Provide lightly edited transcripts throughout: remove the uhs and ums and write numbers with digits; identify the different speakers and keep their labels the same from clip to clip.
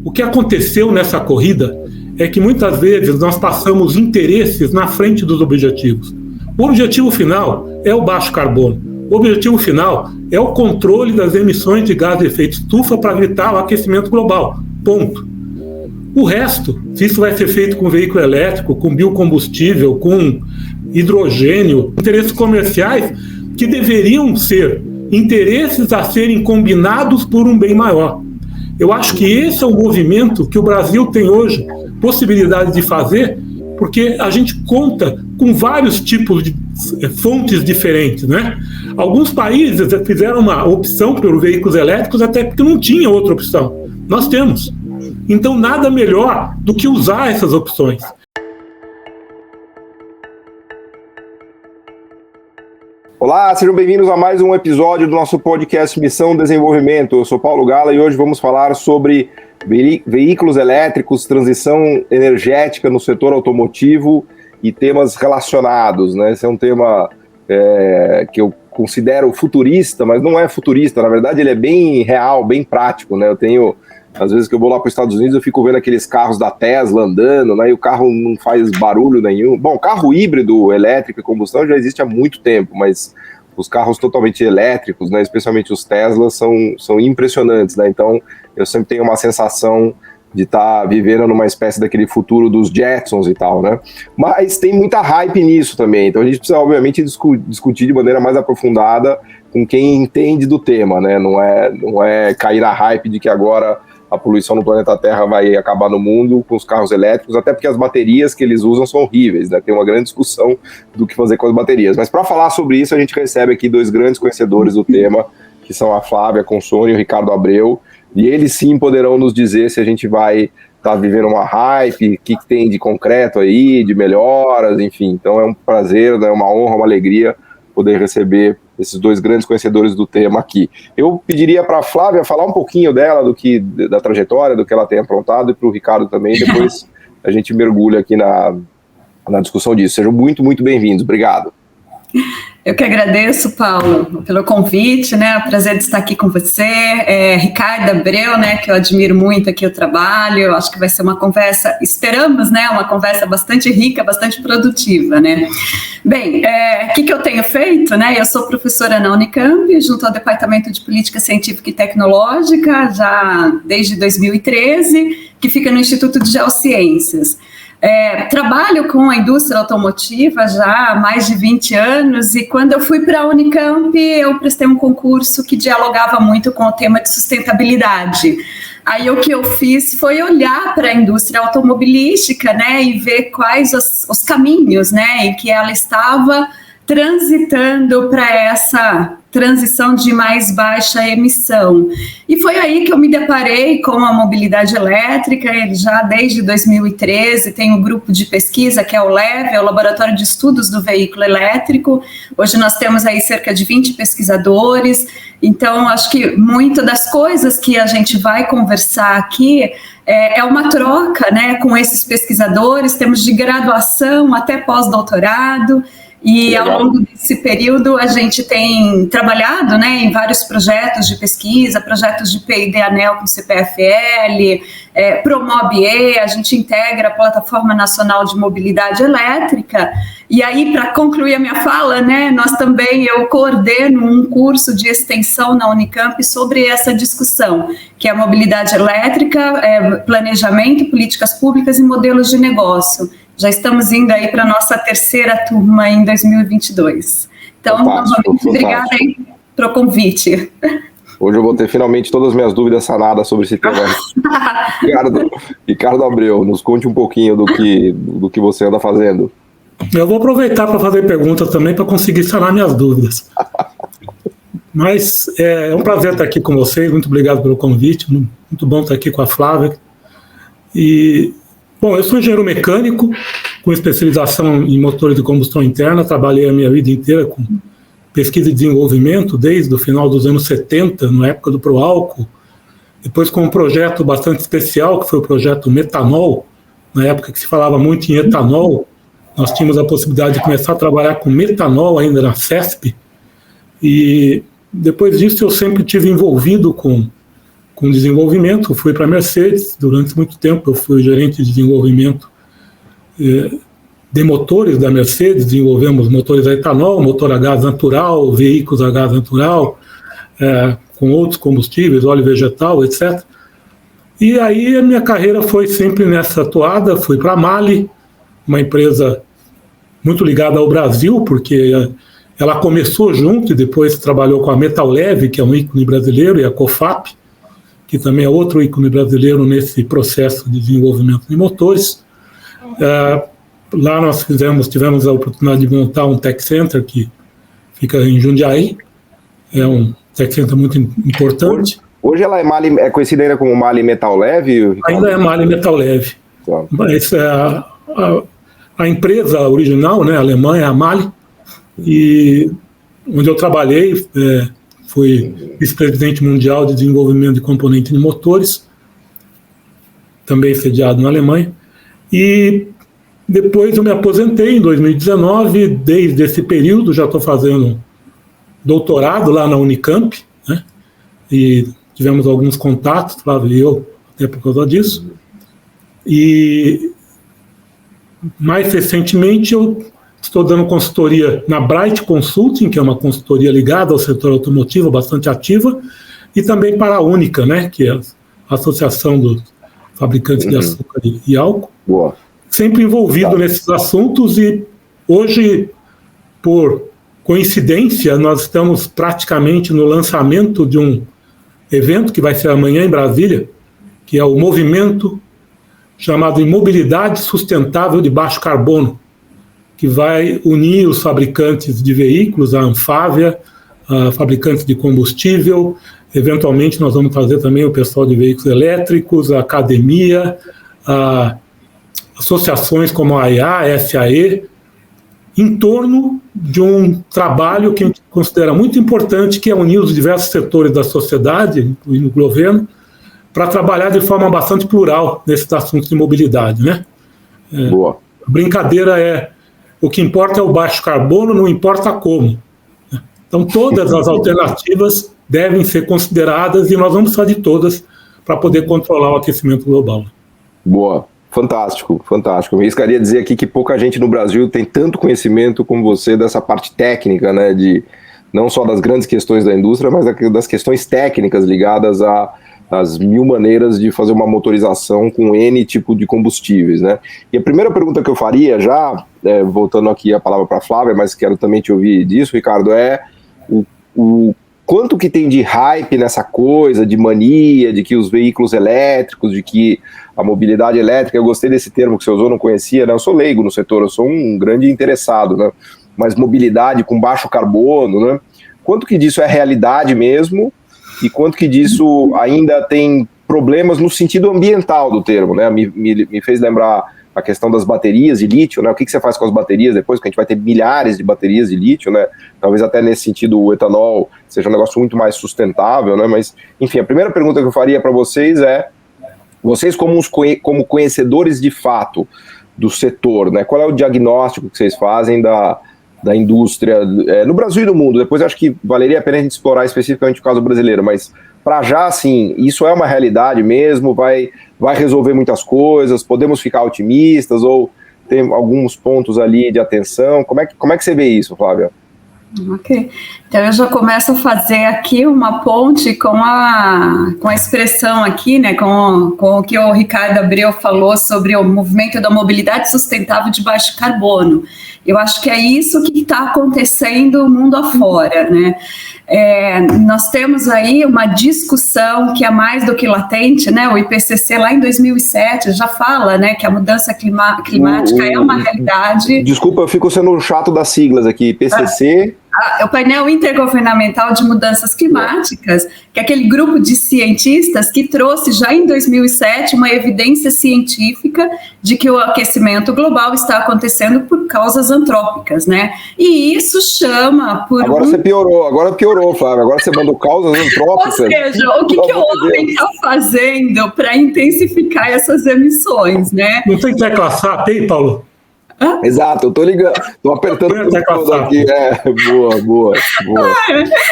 Speaker 1: O que aconteceu nessa corrida é que muitas vezes nós passamos interesses na frente dos objetivos. O objetivo final é o baixo carbono. O objetivo final é o controle das emissões de gás de efeito estufa para evitar o aquecimento global. Ponto. O resto, se isso vai ser feito com veículo elétrico, com biocombustível, com hidrogênio, interesses comerciais que deveriam ser interesses a serem combinados por um bem maior. Eu acho que esse é o movimento que o Brasil tem hoje possibilidade de fazer, porque a gente conta com vários tipos de fontes diferentes, né? Alguns países fizeram uma opção pelos veículos elétricos até porque não tinha outra opção. Nós temos. Então, nada melhor do que usar essas opções.
Speaker 2: Olá, sejam bem-vindos a mais um episódio do nosso podcast Missão Desenvolvimento. Eu sou Paulo Gala e hoje vamos falar sobre veículos elétricos, transição energética no setor automotivo e temas relacionados, né? Esse é um tema que eu considero futurista, mas não é futurista, na verdade ele é bem real, bem prático, né? Às vezes que eu vou lá para os Estados Unidos, eu fico vendo aqueles carros da Tesla andando, né? E o carro não faz barulho nenhum. Bom, carro híbrido, elétrico e combustão já existe há muito tempo, mas os carros totalmente elétricos, né? Especialmente os Teslas, são impressionantes, né? Então, eu sempre tenho uma sensação de estar vivendo numa espécie daquele futuro dos Jetsons e tal, né? Mas tem muita hype nisso também, então a gente precisa, obviamente, discutir de maneira mais aprofundada com quem entende do tema, né? Não é cair na hype de que agora a poluição no planeta Terra vai acabar no mundo com os carros elétricos, até porque as baterias que eles usam são horríveis, né? Tem uma grande discussão do que fazer com as baterias. Mas para falar sobre isso, a gente recebe aqui dois grandes conhecedores do tema, que são a Flávia Consoni e o Ricardo Abreu, e eles sim poderão nos dizer se a gente vai estar vivendo uma hype, o que tem de concreto aí, de melhoras, enfim. Então é um prazer, né? Uma honra, uma alegria poder receber esses dois grandes conhecedores do tema aqui. Eu pediria para a Flávia falar um pouquinho dela, da trajetória, do que ela tem aprontado, e para o Ricardo também, depois a gente mergulha aqui na discussão disso. Sejam muito, muito bem-vindos. Obrigado.
Speaker 3: Eu que agradeço, Paulo, pelo convite, né? É um prazer de estar aqui com você. Ricardo Abreu, né? Que eu admiro muito aqui o trabalho. Eu acho que vai ser uma conversa, esperamos, né? Uma conversa bastante rica, bastante produtiva, né? Bem, o que eu tenho feito, né? Eu sou professora na Unicamp, junto ao Departamento de Política Científica e Tecnológica, já desde 2013, que fica no Instituto de Geociências. Trabalho com a indústria automotiva já há mais de 20 anos e quando eu fui para a Unicamp eu prestei um concurso que dialogava muito com o tema de sustentabilidade. Aí o que eu fiz foi olhar para a indústria automobilística, né, e ver quais os caminhos, né, em que ela estava transitando para essa transição de mais baixa emissão. E foi aí que eu me deparei com a mobilidade elétrica. Já desde 2013 tem um grupo de pesquisa que é o LEV, é o Laboratório de Estudos do Veículo Elétrico. Hoje nós temos aí cerca de 20 pesquisadores, então acho que muito das coisas que a gente vai conversar aqui é uma troca, né, com esses pesquisadores, temos de graduação até pós-doutorado. E ao longo desse período a gente tem trabalhado, né, em vários projetos de pesquisa, projetos de P&D ANEEL com CPFL, PROMOB-E, a gente integra a Plataforma Nacional de Mobilidade Elétrica. E aí, para concluir a minha fala, né, eu coordeno um curso de extensão na Unicamp sobre essa discussão, que é a mobilidade elétrica, planejamento, políticas públicas e modelos de negócio. Já estamos indo aí para a nossa terceira turma em 2022. Então, novamente, obrigada aí pelo convite.
Speaker 2: Hoje eu vou ter finalmente todas as minhas dúvidas sanadas sobre esse tema. Ricardo Abreu, nos conte um pouquinho do que você anda fazendo.
Speaker 1: Eu vou aproveitar para fazer perguntas também para conseguir sanar minhas dúvidas. Mas é um prazer estar aqui com vocês, muito obrigado pelo convite, muito bom estar aqui com a Flávia. Bom, eu sou engenheiro mecânico, com especialização em motores de combustão interna, trabalhei a minha vida inteira com pesquisa e desenvolvimento, desde o final dos anos 70, na época do Proálcool, depois com um projeto bastante especial, que foi o projeto Metanol, na época que se falava muito em etanol, nós tínhamos a possibilidade de começar a trabalhar com metanol ainda na CESP, e depois disso eu sempre tive envolvido com com desenvolvimento, fui para a Mercedes, durante muito tempo eu fui gerente de desenvolvimento de motores da Mercedes, desenvolvemos motores a etanol, motor a gás natural, veículos a gás natural, com outros combustíveis, óleo vegetal, etc. E aí a minha carreira foi sempre nessa toada, fui para a MAHLE, uma empresa muito ligada ao Brasil, porque ela começou junto e depois trabalhou com a Metaleve, que é um ícone brasileiro, e a COFAP, que também é outro ícone brasileiro nesse processo de desenvolvimento de motores. Lá nós tivemos a oportunidade de montar um tech center que fica em Jundiaí, é um tech center muito importante.
Speaker 2: Hoje ela é conhecida ainda como MAHLE Metaleve?
Speaker 1: Ainda é MAHLE Metaleve. Tá. Mas a empresa original, né, alemã, é a MAHLE, e onde eu trabalhei, fui vice-presidente mundial de desenvolvimento de componentes de motores, também sediado na Alemanha, e depois eu me aposentei em 2019, desde esse período já estou fazendo doutorado lá na Unicamp, né, e tivemos alguns contatos, Flávio e eu, até por causa disso, e mais recentemente eu estou dando consultoria na Bright Consulting, que é uma consultoria ligada ao setor automotivo, bastante ativa, e também para a Única, né, que é a Associação dos Fabricantes de Açúcar e Álcool.
Speaker 2: Boa.
Speaker 1: Sempre envolvido nesses assuntos, e hoje, por coincidência, nós estamos praticamente no lançamento de um evento que vai ser amanhã em Brasília, que é o movimento chamado Imobilidade Sustentável de Baixo Carbono, que vai unir os fabricantes de veículos, a Anfávia, a fabricantes de combustível, eventualmente nós vamos trazer também o pessoal de veículos elétricos, a academia, associações como a AIA, a SAE, em torno de um trabalho que a gente considera muito importante, que é unir os diversos setores da sociedade, incluindo o governo, para trabalhar de forma bastante plural nesses assuntos de mobilidade, né?
Speaker 2: Boa.
Speaker 1: A brincadeira o que importa é o baixo carbono, não importa como. Então todas as alternativas devem ser consideradas e nós vamos precisar de todas para poder controlar o aquecimento global.
Speaker 2: Boa. Fantástico, fantástico. Eu arriscaria dizer aqui que pouca gente no Brasil tem tanto conhecimento como você dessa parte técnica, né, de não só das grandes questões da indústria, mas das questões técnicas ligadas às mil maneiras de fazer uma motorização com N tipo de combustíveis, né? E a primeira pergunta que eu faria, já voltando aqui a palavra para a Flávia, mas quero também te ouvir disso, Ricardo, é o quanto que tem de hype nessa coisa, de mania, de que os veículos elétricos, de que a mobilidade elétrica, eu gostei desse termo que você usou, não conhecia, né? Eu sou leigo no setor, eu sou um grande interessado, né? Mas mobilidade com baixo carbono, né? Quanto que disso é realidade mesmo e quanto que disso ainda tem problemas no sentido ambiental do termo, né? Me fez lembrar a questão das baterias de lítio, né? O que você faz com as baterias depois, que a gente vai ter milhares de baterias de lítio, né? Talvez até nesse sentido o etanol seja um negócio muito mais sustentável, né? Mas, enfim, a primeira pergunta que eu faria para vocês é, vocês como conhecedores de fato do setor, né? Qual é o diagnóstico que vocês fazem da indústria no Brasil e no mundo? Depois acho que valeria a pena a gente explorar especificamente o caso brasileiro, mas para já, assim, isso é uma realidade mesmo? Vai resolver muitas coisas? Podemos ficar otimistas ou tem alguns pontos ali de atenção? Como é que você vê isso, Flávia?
Speaker 3: Ok, então eu já começo a fazer aqui uma ponte com a expressão aqui, né, com o que o Ricardo Abreu falou sobre o movimento da mobilidade sustentável de baixo carbono. Eu acho que é isso que está acontecendo mundo afora, né? Nós temos aí uma discussão que é mais do que latente, né? O IPCC lá em 2007 já fala, né, que a mudança climática é uma realidade.
Speaker 2: Desculpa, eu fico sendo chato das siglas aqui, IPCC...
Speaker 3: O painel intergovernamental de mudanças climáticas, que é aquele grupo de cientistas que trouxe já em 2007 uma evidência científica de que o aquecimento global está acontecendo por causas antrópicas, né? E isso chama por...
Speaker 2: Agora piorou, Flávia. Agora você mandou causas antrópicas.
Speaker 3: Ou seja, o que o homem está fazendo para intensificar essas emissões, né?
Speaker 1: Não tem tecla SAP aí, Paulo?
Speaker 2: Exato, eu tô ligando, tô apertando tudo aqui. Boa.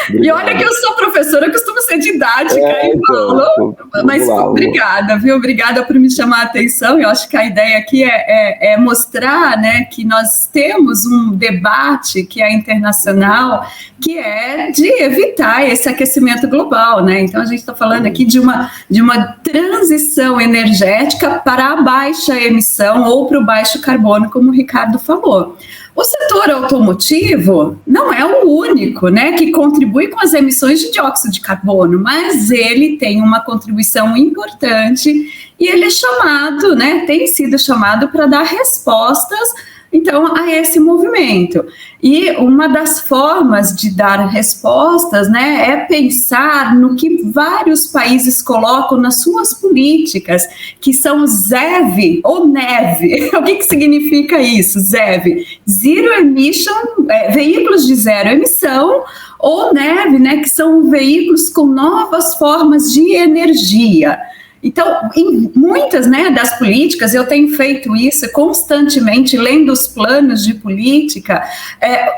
Speaker 3: E olha que eu sou professora, eu costumo ser didática, Paulo. Mas obrigada, viu? Obrigada por me chamar a atenção. Eu acho que a ideia aqui é mostrar, né, que nós temos um debate que é internacional, que é de evitar esse aquecimento global, né? Então a gente está falando aqui de uma transição energética para a baixa emissão ou para o baixo carbono, como o Ricardo falou. O setor automotivo não é o único, né, que contribui com as emissões de dióxido de carbono, mas ele tem uma contribuição importante e ele é chamado, né, tem sido chamado para dar respostas, então, a esse movimento. E uma das formas de dar respostas, né, é pensar no que vários países colocam nas suas políticas, que são ZEV ou NEV. O que significa isso, ZEV? Zero Emission, veículos de zero emissão, ou NEV, né, que são veículos com novas formas de energia. Então, em muitas, né, das políticas, eu tenho feito isso constantemente, lendo os planos de política,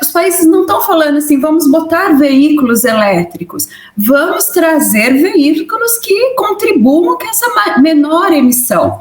Speaker 3: os países não estão falando assim, vamos botar veículos elétricos, vamos trazer veículos que contribuam com essa menor emissão.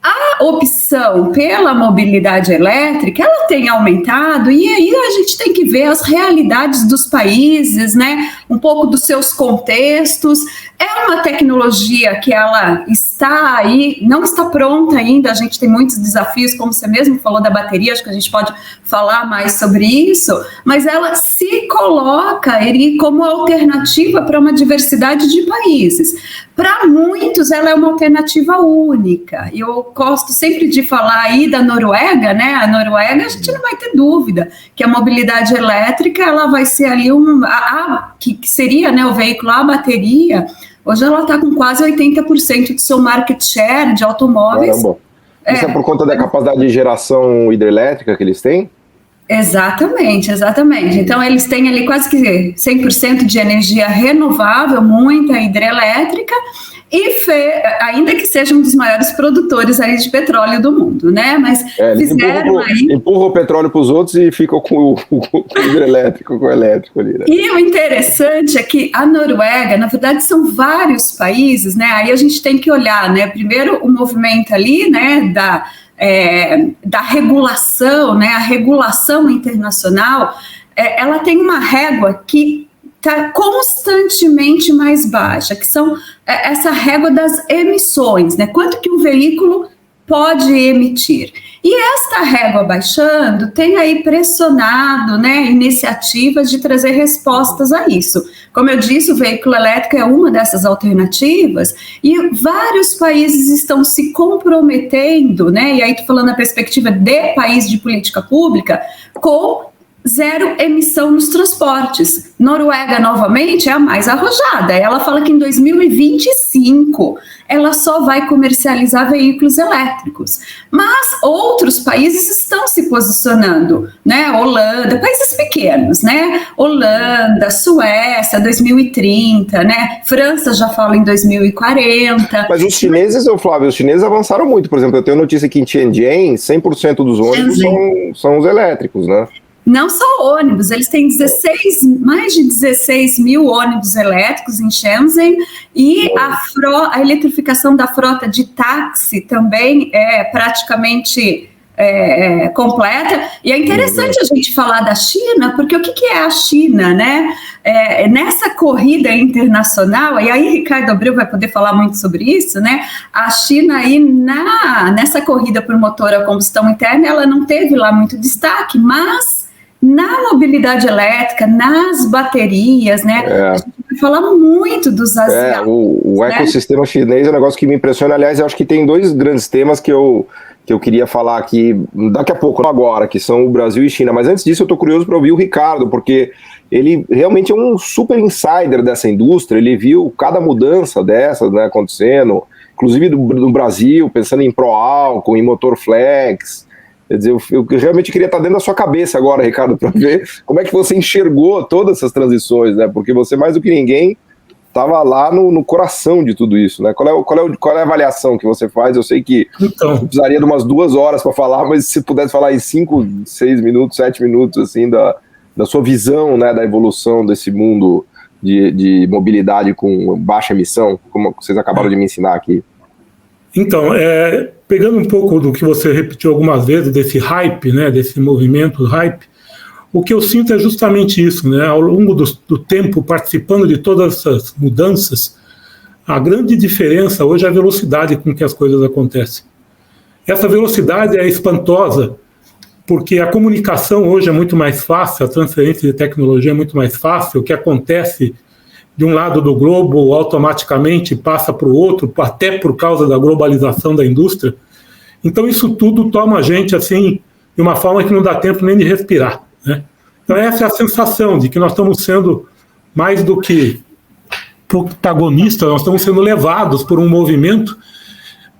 Speaker 3: A opção pela mobilidade elétrica, ela tem aumentado, e aí a gente tem que ver as realidades dos países, né, um pouco dos seus contextos. É uma tecnologia que ela está aí, não está pronta ainda, a gente tem muitos desafios, como você mesmo falou da bateria, acho que a gente pode falar mais sobre isso, mas ela se coloca como alternativa para uma diversidade de países. Para muitos, ela é uma alternativa única. Eu gosto sempre de falar aí da Noruega, né? A Noruega, a gente não vai ter dúvida que a mobilidade elétrica, ela vai ser ali que seria, né, o veículo a bateria. Hoje ela está com quase 80% do seu market share de automóveis.
Speaker 2: Caramba. Isso é por conta da capacidade de geração hidrelétrica que eles têm?
Speaker 3: Exatamente. Então, eles têm ali quase que 100% de energia renovável, muita hidrelétrica, e ainda que seja um dos maiores produtores aí de petróleo do mundo, né? Mas
Speaker 2: empurram o petróleo para os outros e ficam com o hidrelétrico, com o elétrico ali, né? E
Speaker 3: o interessante é que a Noruega, na verdade, são vários países, né? Aí a gente tem que olhar, né? Primeiro, o movimento ali, né, da regulação, né? A regulação internacional, ela tem uma régua que está constantemente mais baixa, que são essa régua das emissões, né? Quanto que um veículo pode emitir. E esta régua baixando tem aí pressionado, né, iniciativas de trazer respostas a isso. Como eu disse, o veículo elétrico é uma dessas alternativas e vários países estão se comprometendo, né, e aí estou falando na perspectiva de país de política pública, com zero emissão nos transportes. Noruega, novamente, é a mais arrojada. Ela fala que em 2025 ela só vai comercializar veículos elétricos. Mas outros países estão se posicionando, né? Holanda, países pequenos, né? Holanda, Suécia, 2030, né? França já fala em 2040.
Speaker 2: Mas os chineses, Flávio, os chineses avançaram muito. Por exemplo, eu tenho notícia que em Tianjin, 100% dos ônibus são os elétricos, né?
Speaker 3: Não só ônibus, eles têm mais de 16 mil ônibus elétricos em Shenzhen e a eletrificação da frota de táxi também é praticamente completa. E é interessante a gente falar da China, porque o que é a China, né? Nessa corrida internacional, e aí Ricardo Abreu vai poder falar muito sobre isso, né? A China aí nessa corrida por motor a combustão interna, ela não teve lá muito destaque, mas na mobilidade elétrica, nas baterias, né? A gente vai falar muito dos asiáticos.
Speaker 2: O ecossistema chinês é um negócio que me impressiona. Aliás, eu acho que tem dois grandes temas que eu queria falar aqui daqui a pouco, não agora, que são o Brasil e China. Mas antes disso, eu estou curioso para ouvir o Ricardo, porque ele realmente é um super insider dessa indústria. Ele viu cada mudança dessas, né, acontecendo, inclusive no Brasil, pensando em pró-álcool, em motor flex. Quer dizer, eu realmente queria estar dentro da sua cabeça agora, Ricardo, para ver como é que você enxergou todas essas transições, né? Porque você, mais do que ninguém, estava lá no coração de tudo isso, né? Qual é a avaliação que você faz? Eu sei que eu precisaria de umas 2 horas para falar, mas se pudesse falar em 5, 6 minutos, 7 minutos, assim, da sua visão, né, da evolução desse mundo de mobilidade com baixa emissão, como vocês acabaram de me ensinar aqui.
Speaker 1: Então, pegando um pouco do que você repetiu algumas vezes, desse hype, né, desse movimento hype, o que eu sinto é justamente isso, né, ao longo do tempo, participando de todas essas mudanças, a grande diferença hoje é a velocidade com que as coisas acontecem. Essa velocidade é espantosa, porque a comunicação hoje é muito mais fácil, a transferência de tecnologia é muito mais fácil, o que acontece de um lado do globo automaticamente passa para o outro, até por causa da globalização da indústria. Então isso tudo toma a gente assim, de uma forma que não dá tempo nem de respirar, né? Então essa é a sensação de que nós estamos sendo mais do que protagonistas, nós estamos sendo levados por um movimento.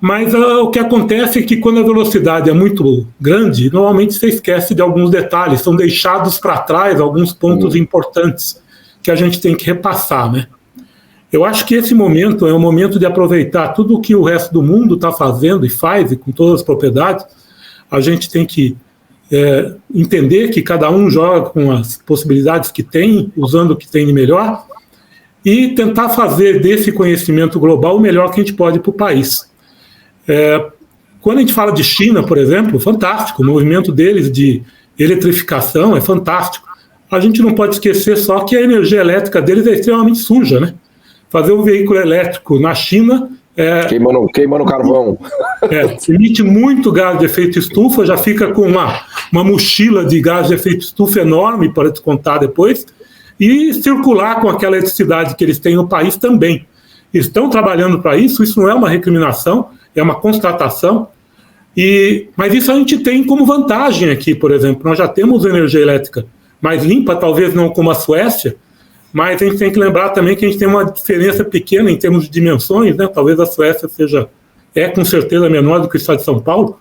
Speaker 1: Mas o que acontece é que quando a velocidade é muito grande, normalmente você esquece de alguns detalhes, são deixados para trás alguns pontos importantes que a gente tem que repassar, né? Eu acho que esse momento é o momento de aproveitar tudo o que o resto do mundo está fazendo e faz, e com todas as propriedades. A gente tem que entender que cada um joga com as possibilidades que tem, usando o que tem de melhor, e tentar fazer desse conhecimento global o melhor que a gente pode para o país. Quando a gente fala de China, por exemplo, fantástico, o movimento deles de eletrificação é fantástico. A gente não pode esquecer só que a energia elétrica deles é extremamente suja, né? Fazer um veículo elétrico na China...
Speaker 2: Queimando carvão.
Speaker 1: Emite muito gás de efeito estufa, já fica com uma mochila de gás de efeito estufa enorme para descontar depois, e circular com aquela eletricidade que eles têm no país também. Eles estão trabalhando para isso, isso não é uma recriminação, é uma constatação, mas isso a gente tem como vantagem aqui, por exemplo. Nós já temos energia elétrica mais limpa, talvez não como a Suécia, mas a gente tem que lembrar também que a gente tem uma diferença pequena em termos de dimensões, né? Talvez a Suécia com certeza menor do que o estado de São Paulo,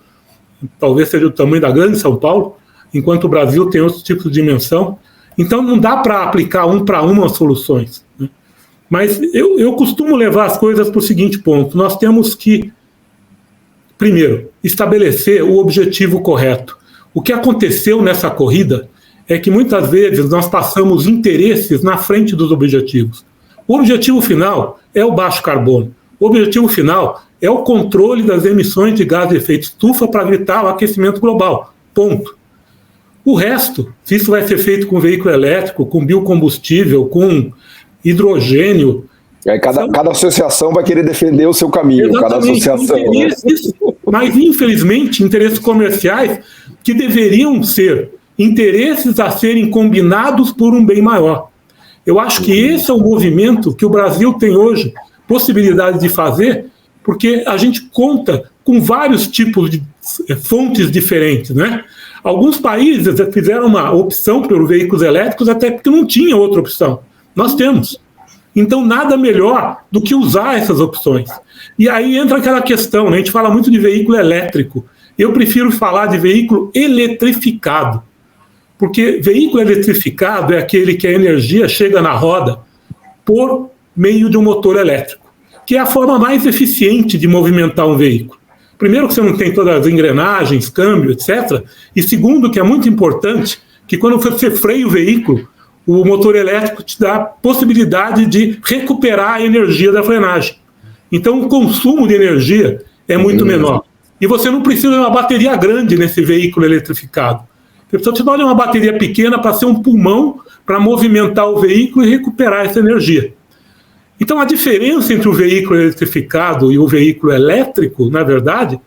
Speaker 1: talvez seja o tamanho da grande São Paulo, enquanto o Brasil tem outros tipos de dimensão. Então não dá para aplicar para uma as soluções, né? Mas eu costumo levar as coisas para o seguinte ponto: nós temos que, primeiro, estabelecer o objetivo correto. O que aconteceu nessa corrida é que muitas vezes nós passamos interesses na frente dos objetivos. O objetivo final é o baixo carbono. O objetivo final é o controle das emissões de gás de efeito estufa para evitar o aquecimento global. Ponto. O resto, se isso vai ser feito com veículo elétrico, com biocombustível, com hidrogênio...
Speaker 2: E aí cada associação vai querer defender o seu caminho.
Speaker 1: Exatamente,
Speaker 2: cada associação.
Speaker 1: Interesses, mas, infelizmente, interesses comerciais que deveriam ser interesses a serem combinados por um bem maior. Eu acho que esse é o movimento que o Brasil tem hoje possibilidade de fazer, porque a gente conta com vários tipos de fontes diferentes, né? Alguns países fizeram uma opção pelos veículos elétricos até porque não tinha outra opção. Nós temos. Então, nada melhor do que usar essas opções. E aí entra aquela questão, né? A gente fala muito de veículo elétrico. Eu prefiro falar de veículo eletrificado. Porque veículo eletrificado é aquele que a energia chega na roda por meio de um motor elétrico, que é a forma mais eficiente de movimentar um veículo. Primeiro que você não tem todas as engrenagens, câmbio, etc. E segundo, que é muito importante, que quando você freia o veículo, o motor elétrico te dá a possibilidade de recuperar a energia da frenagem. Então o consumo de energia é muito menor. E você não precisa de uma bateria grande nesse veículo eletrificado. Você precisa de uma bateria pequena para ser um pulmão para movimentar o veículo e recuperar essa energia. Então a diferença entre o veículo eletrificado e o veículo elétrico, na verdade,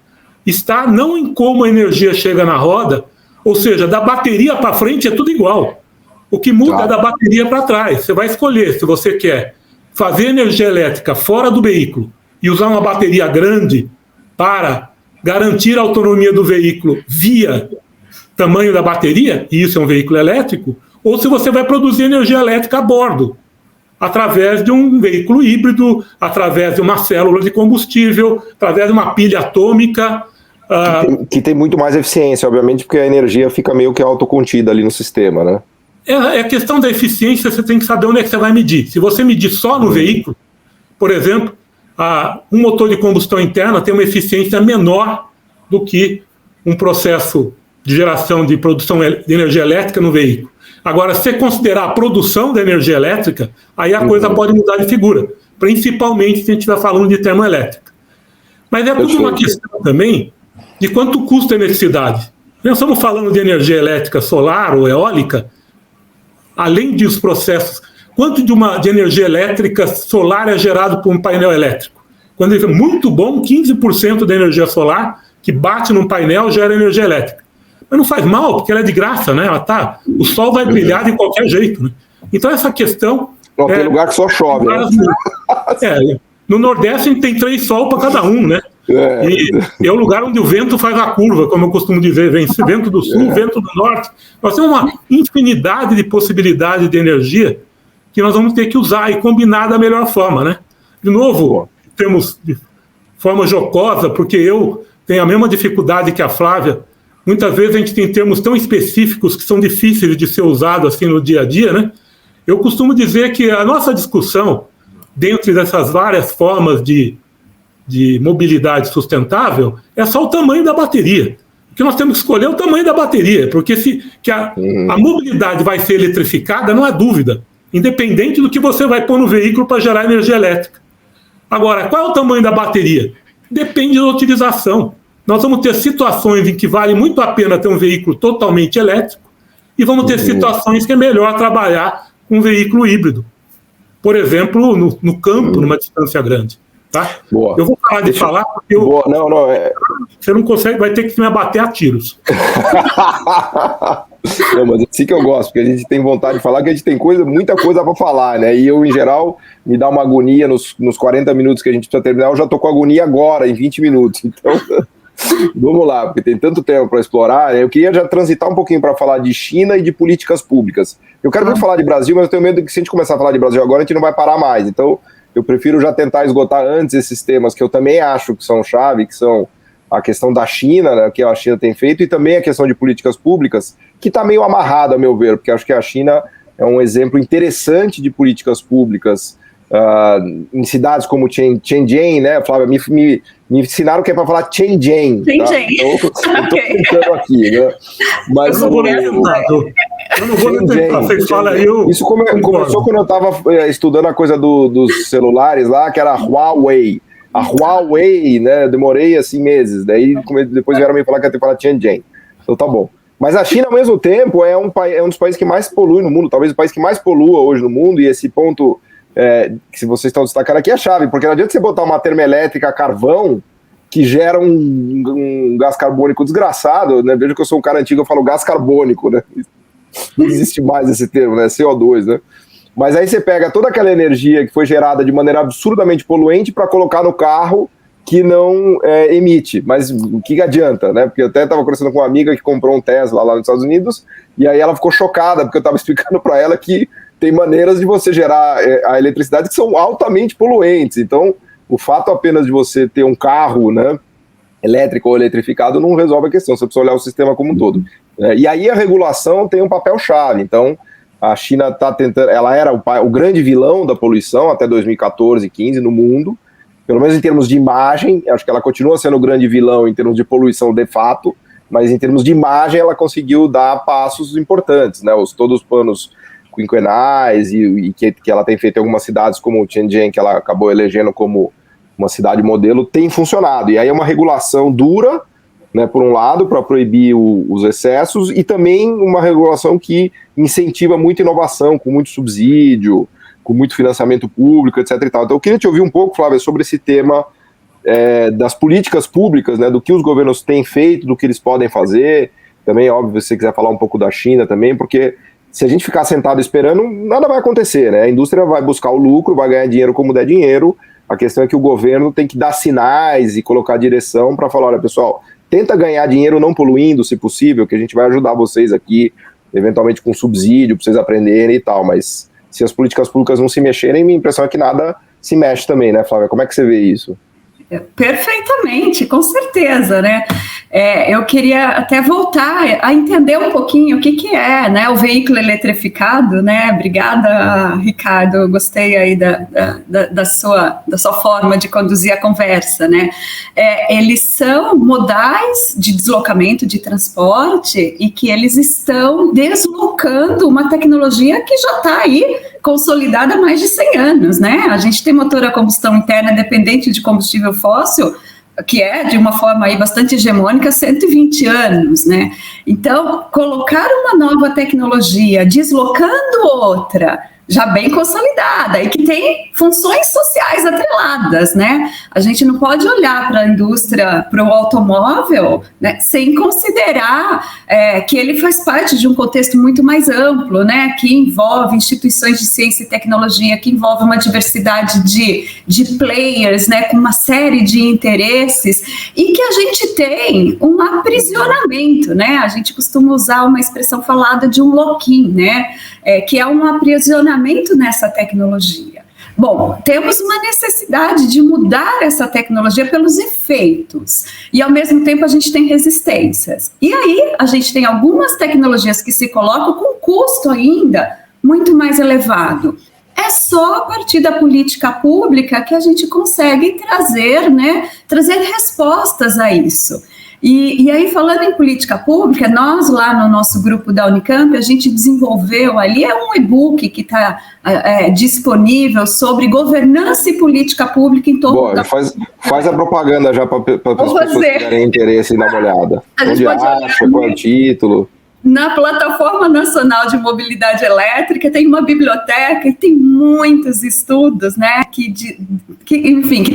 Speaker 1: está não em como a energia chega na roda, ou seja, da bateria para frente é tudo igual. O que muda é da bateria para trás. Você vai escolher se você quer fazer energia elétrica fora do veículo e usar uma bateria grande para garantir a autonomia do veículo via tamanho da bateria, e isso é um veículo elétrico, ou se você vai produzir energia elétrica a bordo, através de um veículo híbrido, através de uma célula de combustível, através de uma pilha atômica.
Speaker 2: Que tem muito mais eficiência, obviamente, porque a energia fica meio que autocontida ali no sistema, né?
Speaker 1: É questão da eficiência, você tem que saber onde é que você vai medir. Se você medir só no veículo, Por exemplo, um motor de combustão interna tem uma eficiência menor do que um processo de geração de produção de energia elétrica no veículo. Agora, se você considerar a produção da energia elétrica, aí a coisa pode mudar de figura, principalmente se a gente estiver falando de termoelétrica. Mas é tudo uma questão também de quanto custa a eletricidade. Nós estamos falando de energia elétrica solar ou eólica, além dos processos, quanto de energia elétrica solar é gerado por um painel elétrico? Quando ele é muito bom, 15% da energia solar que bate num painel gera energia elétrica. Mas não faz mal, porque ela é de graça, né? O sol vai brilhar de qualquer jeito, né? Então essa questão...
Speaker 2: Tem lugar que só chove, né?
Speaker 1: No Nordeste a gente tem 3 sol para cada um, né? E é o lugar onde o vento faz a curva, como eu costumo dizer, vem vento do sul, vento do norte. Nós temos uma infinidade de possibilidades de energia que nós vamos ter que usar e combinar da melhor forma, né? De novo, temos de forma jocosa, porque eu tenho a mesma dificuldade que a Flávia. Muitas vezes a gente tem termos tão específicos que são difíceis de ser usados assim no dia a dia, né? Eu costumo dizer que a nossa discussão, dentro dessas várias formas de mobilidade sustentável, é só o tamanho da bateria. O que nós temos que escolher é o tamanho da bateria, porque a mobilidade vai ser eletrificada, não há dúvida, independente do que você vai pôr no veículo para gerar energia elétrica. Agora, qual é o tamanho da bateria? Depende da utilização. Nós vamos ter situações em que vale muito a pena ter um veículo totalmente elétrico e vamos ter situações que é melhor trabalhar com um veículo híbrido. Por exemplo, no campo, numa distância grande. Tá? Eu vou parar de falar porque você não consegue, vai ter que me abater a tiros.
Speaker 2: Não, mas assim que eu gosto, porque a gente tem vontade de falar, que a gente tem muita coisa para falar, né? E eu, em geral, me dá uma agonia nos 40 minutos que a gente precisa terminar, eu já tô com agonia agora, em 20 minutos. Então, vamos lá, porque tem tanto tempo para explorar. Eu queria já transitar um pouquinho para falar de China e de políticas públicas. Eu quero muito falar de Brasil, mas eu tenho medo que se a gente começar a falar de Brasil agora, a gente não vai parar mais. Então, eu prefiro já tentar esgotar antes esses temas que eu também acho que são chave, que são a questão da China, né, que a China tem feito, e também a questão de políticas públicas, que está meio amarrada, a meu ver, porque acho que a China é um exemplo interessante de políticas públicas em cidades como Shenzhen, né, Flávia, me ensinaram que é para falar Shenzhen. Tá? Então, eu estou tentando aqui, né? Mas
Speaker 1: eu não vou tentar, vocês falam aí.
Speaker 2: Isso começou quando eu estava estudando a coisa dos celulares lá, que era a Huawei. A Huawei, né, demorei assim meses, daí depois vieram me falar que ia ter que falar Shenzhen. Então tá bom. Mas a China, ao mesmo tempo, é um dos países que mais polui no mundo, talvez o país que mais polua hoje no mundo, e esse ponto... que se vocês estão destacando aqui é chave, porque não adianta você botar uma termoelétrica a carvão que gera um gás carbônico desgraçado, né? Veja que eu sou um cara antigo, eu falo gás carbônico, né? Não existe mais esse termo, né? CO2, né? Mas aí você pega toda aquela energia que foi gerada de maneira absurdamente poluente para colocar no carro que não emite. Mas o que adianta, né? Porque eu até estava conversando com uma amiga que comprou um Tesla lá nos Estados Unidos, e aí ela ficou chocada, porque eu estava explicando para ela que tem maneiras de você gerar a eletricidade que são altamente poluentes. Então, o fato apenas de você ter um carro, né, elétrico ou eletrificado não resolve a questão, você precisa olhar o sistema como um todo. E aí a regulação tem um papel-chave. Então, a China está tentando... Ela era o grande vilão da poluição até 2014, 15 no mundo, pelo menos em termos de imagem. Acho que ela continua sendo o grande vilão em termos de poluição de fato, mas em termos de imagem ela conseguiu dar passos importantes, né? Todos os planos quinquenais e que ela tem feito em algumas cidades como Shenzhen, que ela acabou elegendo como uma cidade modelo, tem funcionado. E aí é uma regulação dura, né, por um lado, para proibir os excessos, e também uma regulação que incentiva muita inovação, com muito subsídio, com muito financiamento público, etc. e tal. Então eu queria te ouvir um pouco, Flávia, sobre esse tema das políticas públicas, né, do que os governos têm feito, do que eles podem fazer. Também, óbvio, se você quiser falar um pouco da China também, porque se a gente ficar sentado esperando, nada vai acontecer, né? A indústria vai buscar o lucro, vai ganhar dinheiro como der dinheiro. A questão é que o governo tem que dar sinais e colocar direção para falar, olha, pessoal, tenta ganhar dinheiro não poluindo, se possível, que a gente vai ajudar vocês aqui, eventualmente com subsídio, para vocês aprenderem e tal. Mas se as políticas públicas não se mexerem, minha impressão é que nada se mexe também, né, Flávia? Como é que você vê isso?
Speaker 3: Perfeitamente, com certeza, né? eu queria até voltar a entender um pouquinho o que é, né, o veículo eletrificado, né? Obrigada, Ricardo, eu gostei aí da sua forma de conduzir a conversa, né? Eles são modais de deslocamento, de transporte, e que eles estão deslocando uma tecnologia que já está aí consolidada há mais de 100 anos, né? A gente tem motor a combustão interna dependente de combustível fóssil, que é, de uma forma aí bastante hegemônica, 120 anos, né? Então, colocar uma nova tecnologia deslocando outra, já bem consolidada, e que tem funções sociais atreladas, né? A gente não pode olhar para a indústria, para o automóvel, né, sem considerar que ele faz parte de um contexto muito mais amplo, né? Que envolve instituições de ciência e tecnologia, que envolve uma diversidade de players, né? Com uma série de interesses, e que a gente tem um aprisionamento, né? A gente costuma usar uma expressão falada de um lock-in, né? Que é um aprisionamento nessa tecnologia. Bom, temos uma necessidade de mudar essa tecnologia pelos efeitos, e ao mesmo tempo a gente tem resistências. E aí a gente tem algumas tecnologias que se colocam com custo ainda muito mais elevado. É só a partir da política pública que a gente consegue trazer, né, trazer respostas a isso. E aí, falando em política pública, nós lá no nosso grupo da Unicamp, a gente desenvolveu ali, um e-book que está disponível sobre governança e política pública em torno da...
Speaker 2: Faz a propaganda já para as pessoas que tiverem interesse em dar uma olhada. Onde acha, qual é o título?
Speaker 3: Na Plataforma Nacional de Mobilidade Elétrica tem uma biblioteca e tem muitos estudos, né, que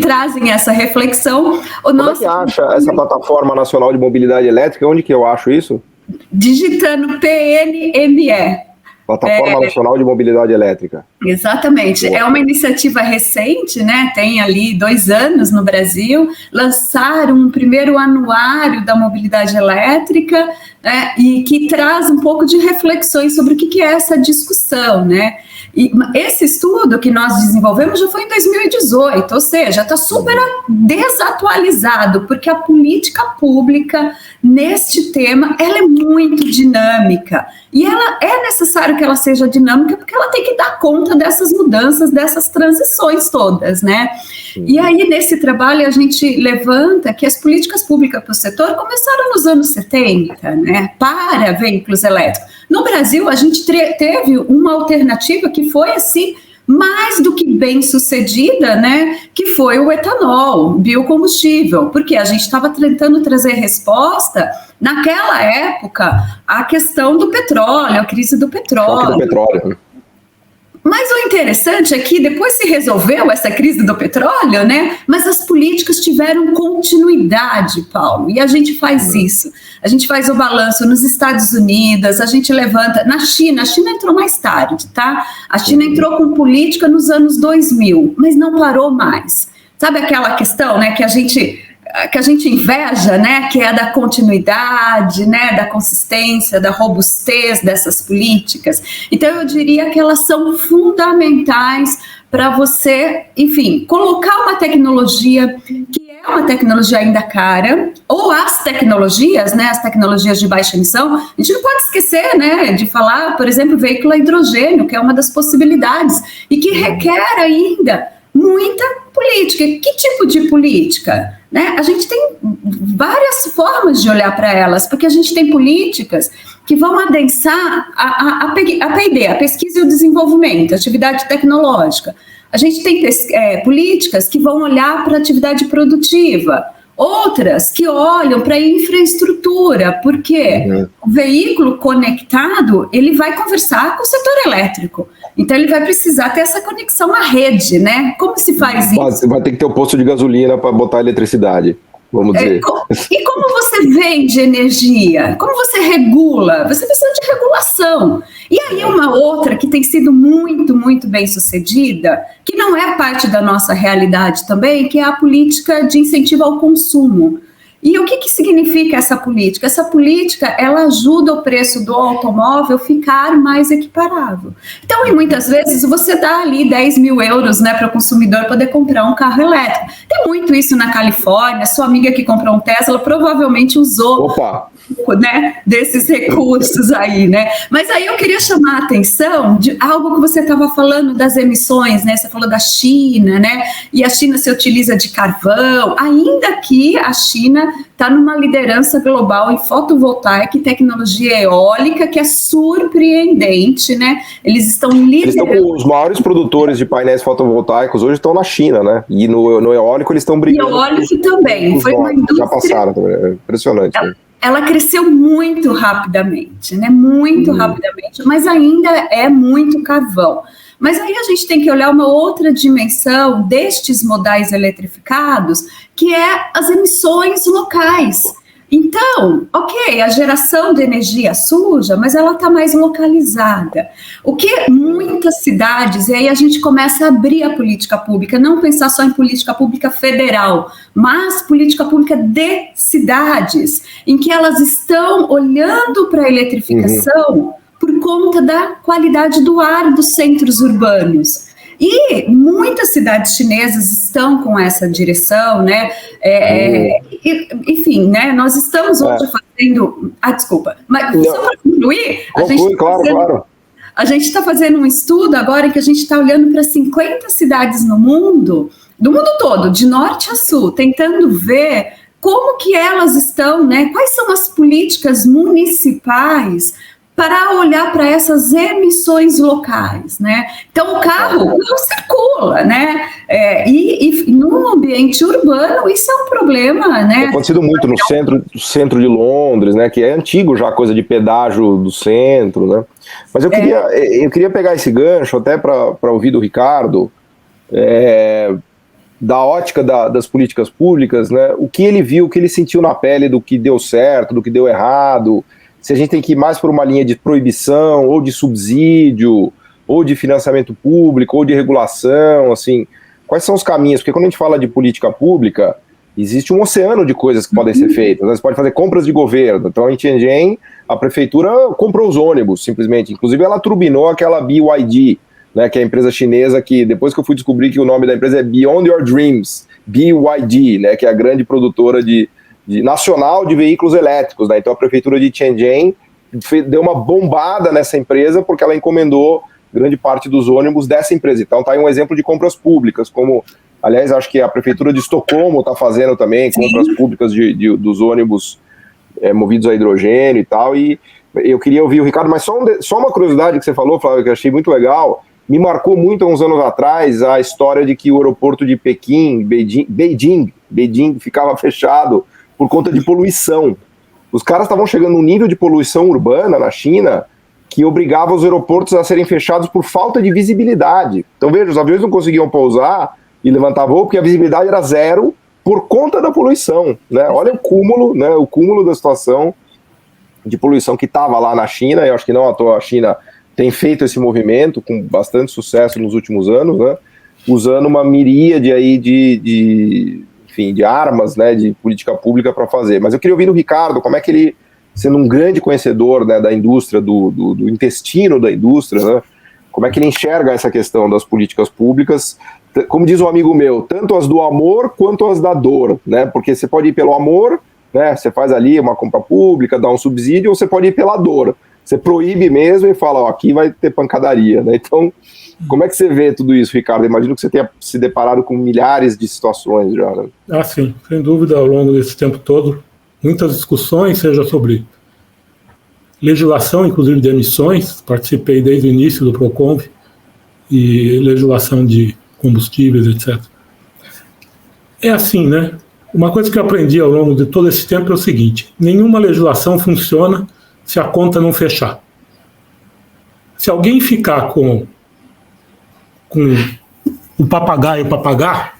Speaker 3: trazem essa reflexão.
Speaker 2: Onde é que acha essa Plataforma Nacional de Mobilidade Elétrica? Onde que eu acho isso?
Speaker 3: Digitando PNME.
Speaker 2: Plataforma Nacional de Mobilidade Elétrica.
Speaker 3: Exatamente. É uma iniciativa recente, né? Tem ali 2 anos no Brasil, lançaram um primeiro anuário da mobilidade elétrica, né? E que traz um pouco de reflexões sobre o que é essa discussão, né? E esse estudo que nós desenvolvemos já foi em 2018, ou seja, está super desatualizado, porque a política pública neste tema, ela é muito dinâmica, e ela é necessário que ela seja dinâmica, porque ela tem que dar conta dessas mudanças, dessas transições todas, né? E aí, nesse trabalho, a gente levanta que as políticas públicas para o setor começaram nos anos 70, né, para veículos elétricos. No Brasil, a gente teve uma alternativa que foi, assim, mais do que bem sucedida, né, que foi o etanol, biocombustível, porque a gente estava tentando trazer resposta, naquela época, à questão do petróleo, a crise do petróleo.
Speaker 2: Choque do petróleo.
Speaker 3: Mas o interessante é que depois se resolveu essa crise do petróleo, né? Mas as políticas tiveram continuidade, Paulo, e a gente faz isso. A gente faz o balanço nos Estados Unidos, a gente levanta... Na China, a China entrou mais tarde, tá? A China entrou com política nos anos 2000, mas não parou mais. Sabe aquela questão, né, que a gente inveja, né, que é da continuidade, né, da consistência, da robustez dessas políticas. Então, eu diria que elas são fundamentais para você, enfim, colocar uma tecnologia que é uma tecnologia ainda cara, ou as tecnologias, né, as tecnologias de baixa emissão. A gente não pode esquecer, né, de falar, por exemplo, veículo a hidrogênio, que é uma das possibilidades, e que requer ainda muita política. Que tipo de política? Né? A gente tem várias formas de olhar para elas, porque a gente tem políticas que vão adensar a P&D, a pesquisa e o desenvolvimento, a atividade tecnológica. A gente tem políticas que vão olhar para a atividade produtiva, outras que olham para a infraestrutura, porque o veículo conectado, ele vai conversar com o setor elétrico. Então, ele vai precisar ter essa conexão à rede, né? Como se faz isso?
Speaker 2: Você vai ter que ter um posto de gasolina para botar eletricidade, vamos dizer.
Speaker 3: E como você vende energia? Como você regula? Você precisa de regulação. E aí, uma outra que tem sido muito, muito bem sucedida, que não é parte da nossa realidade também, que é a política de incentivo ao consumo. E o que significa essa política? Essa política, ela ajuda o preço do automóvel ficar mais equiparável. Então, e muitas vezes, você dá ali 10 mil euros, né, para o consumidor poder comprar um carro elétrico. Tem muito isso na Califórnia, sua amiga que comprou um Tesla provavelmente usou... Né, desses recursos aí, né? Mas aí eu queria chamar a atenção de algo que você estava falando das emissões, né? Você falou da China, né? E a China se utiliza de carvão, ainda que a China está numa liderança global em fotovoltaica e tecnologia eólica que é surpreendente, né? Eles estão liderando. Eles estão
Speaker 2: os maiores produtores de painéis fotovoltaicos hoje estão na China, né? E no eólico eles estão brigando.
Speaker 3: E eólico também. Foi uma indústria.
Speaker 2: Já passaram também. É impressionante.
Speaker 3: Ela cresceu muito rapidamente, né? Muito rapidamente, mas ainda é muito carvão. Mas aí a gente tem que olhar uma outra dimensão destes modais eletrificados, que é as emissões locais. Então, ok, a geração de energia suja, mas ela está mais localizada. O que muitas cidades, e aí a gente começa a abrir a política pública, não pensar só em política pública federal, mas política pública de cidades, em que elas estão olhando para a eletrificação por conta da qualidade do ar dos centros urbanos. E muitas cidades chinesas estão com essa direção, né? Enfim, né? Nós estamos hoje fazendo... desculpa. Mas só para concluir... A gente está fazendo um estudo agora em que a gente está olhando para 50 cidades no mundo, do mundo todo, de norte a sul, tentando ver como que elas estão, né? Quais são as políticas municipais para olhar para essas emissões locais, né? Então, o carro não circula, né? E no ambiente urbano, isso é um problema, né?
Speaker 2: Tem acontecido muito no centro de Londres, né? Que é antigo já a coisa de pedágio do centro, né? Mas eu queria pegar esse gancho até para ouvir do Ricardo, da ótica das políticas públicas, né? O que ele viu, o que ele sentiu na pele do que deu certo, do que deu errado, se a gente tem que ir mais por uma linha de proibição, ou de subsídio, ou de financiamento público, ou de regulação, assim, quais são os caminhos? Porque quando a gente fala de política pública, existe um oceano de coisas que podem ser feitas, né? Você pode fazer compras de governo, então em Tianjin, a prefeitura comprou os ônibus, simplesmente, inclusive ela turbinou aquela BYD, né, que é a empresa chinesa que, depois que eu fui descobrir que o nome da empresa é Beyond Your Dreams, BYD, né, que é a grande produtora nacional de veículos elétricos, né? Então a prefeitura de Tianjin deu uma bombada nessa empresa porque ela encomendou grande parte dos ônibus dessa empresa. Então tá aí um exemplo de compras públicas, como, aliás, acho que a prefeitura de Estocolmo está fazendo também compras públicas dos ônibus movidos a hidrogênio e tal. E eu queria ouvir o Ricardo, mas só uma curiosidade que você falou, Flávio, que eu achei muito legal. Me marcou muito há uns anos atrás a história de que o aeroporto de Pequim, Beijing ficava fechado por conta de poluição. Os caras estavam chegando num nível de poluição urbana na China que obrigava os aeroportos a serem fechados por falta de visibilidade. Então veja, os aviões não conseguiam pousar e levantar voo porque a visibilidade era zero por conta da poluição, né? Olha o cúmulo, né? O cúmulo da situação de poluição que estava lá na China. Eu acho que não à toa a China tem feito esse movimento com bastante sucesso nos últimos anos, né? Usando uma miríade aí de armas, né, de política pública para fazer. Mas eu queria ouvir do Ricardo, como é que ele, sendo um grande conhecedor, né, da indústria, do intestino da indústria, né, como é que ele enxerga essa questão das políticas públicas, como diz um amigo meu, tanto as do amor quanto as da dor, né, porque você pode ir pelo amor, né, você faz ali uma compra pública, dá um subsídio, ou você pode ir pela dor, você proíbe mesmo e fala, ó, aqui vai ter pancadaria, né, então... Como é que você vê tudo isso, Ricardo? Imagino que você tenha se deparado com milhares de situações já, né?
Speaker 1: Sim, sem dúvida, ao longo desse tempo todo, muitas discussões, seja sobre legislação, inclusive de emissões, participei desde o início do Proconv, e legislação de combustíveis, etc. É assim, né? Uma coisa que eu aprendi ao longo de todo esse tempo é o seguinte: nenhuma legislação funciona se a conta não fechar. Se alguém ficar com o papagaio papagar,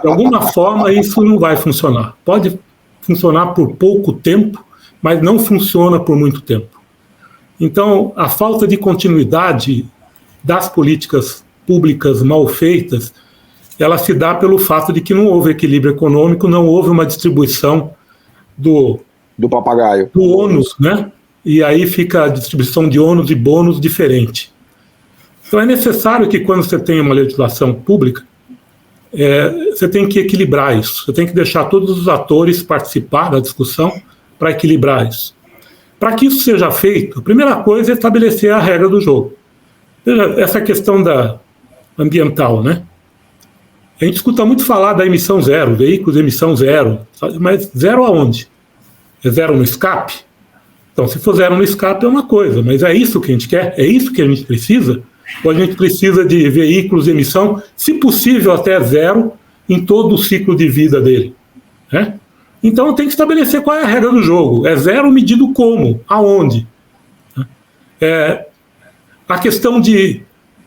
Speaker 1: de alguma forma isso não vai funcionar. Pode funcionar por pouco tempo, mas não funciona por muito tempo. Então, a falta de continuidade das políticas públicas mal feitas, ela se dá pelo fato de que não houve equilíbrio econômico, não houve uma distribuição
Speaker 2: do papagaio,
Speaker 1: do ônus, né? E aí fica a distribuição de ônus e bônus diferente. Então é necessário que quando você tem uma legislação pública, você tem que equilibrar isso. Você tem que deixar todos os atores participar da discussão para equilibrar isso. Para que isso seja feito, a primeira coisa é estabelecer a regra do jogo. Essa questão ambiental, né? A gente escuta muito falar da emissão zero, veículos de emissão zero, mas zero aonde? É zero no escape? Então, se for zero no escape é uma coisa, mas é isso que a gente quer? É isso que a gente precisa? Ou a gente precisa de veículos de emissão, se possível até zero, em todo o ciclo de vida dele, né? Então tem que estabelecer qual é a regra do jogo. É zero medido como? Aonde? A questão de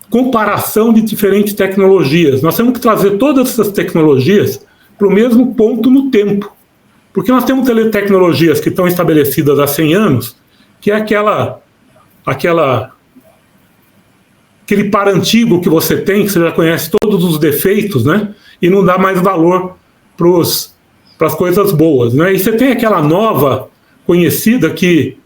Speaker 1: comparação de diferentes tecnologias. Nós temos que trazer todas essas tecnologias para o mesmo ponto no tempo. Porque nós temos tecnologias que estão estabelecidas há 100 anos, que é aquele par antigo que você tem, que você já conhece todos os defeitos, né? E não dá mais valor para as coisas boas, né? E você tem aquela nova conhecida que,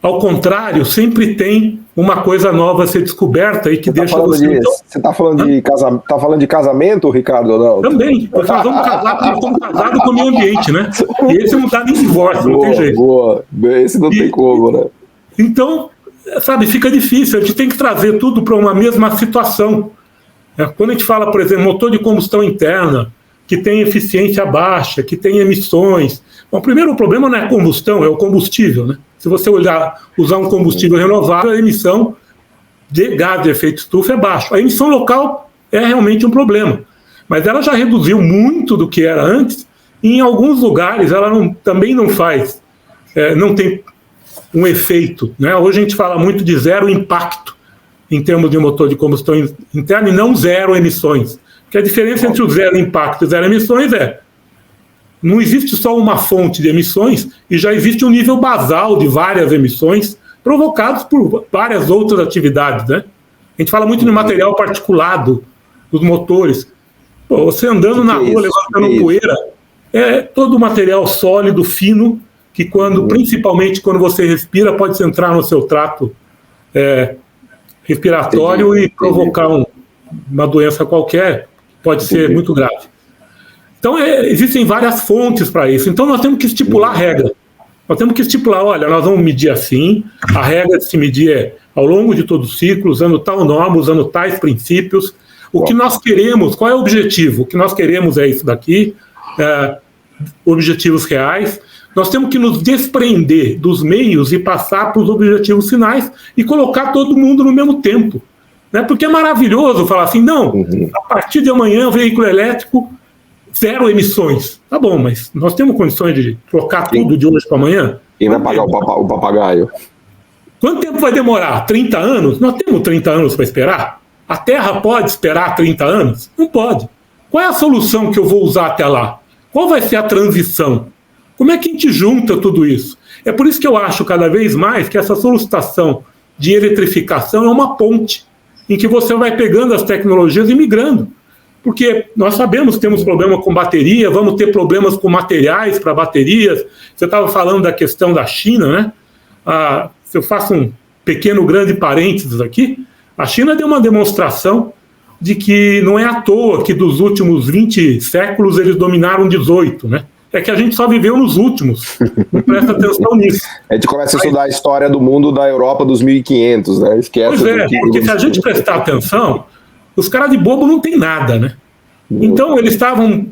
Speaker 1: ao contrário, sempre tem uma coisa nova a ser descoberta e que deixa você...
Speaker 2: Você está falando de casamento, Ricardo, ou não?
Speaker 1: Também, porque nós vamos casar porque estamos casados com o meio ambiente, né? E esse não dá nem divórcio, não tem jeito.
Speaker 2: Boa, esse não tem como, né?
Speaker 1: Então, sabe, fica difícil, a gente tem que trazer tudo para uma mesma situação. Quando a gente fala, por exemplo, motor de combustão interna, que tem eficiência baixa, que tem emissões. Bom, primeiro o problema não é a combustão, é o combustível, né? Se você usar um combustível renovável, a emissão de gás de efeito estufa é baixa. A emissão local é realmente um problema, mas ela já reduziu muito do que era antes, e em alguns lugares ela também não faz, não tem um efeito, né? Hoje a gente fala muito de zero impacto em termos de motor de combustão interna e não zero emissões. Porque a diferença entre o zero impacto e zero emissões não existe só uma fonte de emissões e já existe um nível basal de várias emissões provocadas por várias outras atividades, né? A gente fala muito de material particulado dos motores. Pô, você andando na rua levantando poeira, é todo material sólido, fino, que principalmente quando você respira, pode entrar no seu trato respiratório e provocar uma doença qualquer, pode ser muito grave. Então, existem várias fontes para isso. Então, nós temos que estipular a regra. Nós temos que estipular, olha, nós vamos medir assim, a regra de se medir é ao longo de todo o ciclo, usando tal norma, usando tais princípios. O que nós queremos, qual é o objetivo? O que nós queremos é isso daqui, objetivos reais. Nós temos que nos desprender dos meios e passar para os objetivos finais e colocar todo mundo no mesmo tempo. Né? Porque é maravilhoso falar assim, não, a partir de amanhã o veículo elétrico, zero emissões. Tá bom, mas nós temos condições de trocar tudo de hoje para amanhã?
Speaker 2: Quem vai pagar o papagaio?
Speaker 1: Quanto tempo vai demorar? 30 anos? Nós temos 30 anos para esperar? A Terra pode esperar 30 anos? Não pode. Qual é a solução que eu vou usar até lá? Qual vai ser a transição? Como é que a gente junta tudo isso? É por isso que eu acho cada vez mais que essa solicitação de eletrificação é uma ponte em que você vai pegando as tecnologias e migrando. Porque nós sabemos que temos problema com bateria, vamos ter problemas com materiais para baterias. Você estava falando da questão da China, né? Se eu faço um pequeno, grande parênteses aqui, a China deu uma demonstração de que não é à toa que dos últimos 20 séculos eles dominaram 18, né? É que a gente só viveu nos últimos. Não presta atenção nisso.
Speaker 2: A gente começa a estudar a história do mundo da Europa dos 1500, né? Esquece.
Speaker 1: Pois porque se a gente prestar atenção, os caras de bobo não tem nada, né? Então eles estavam...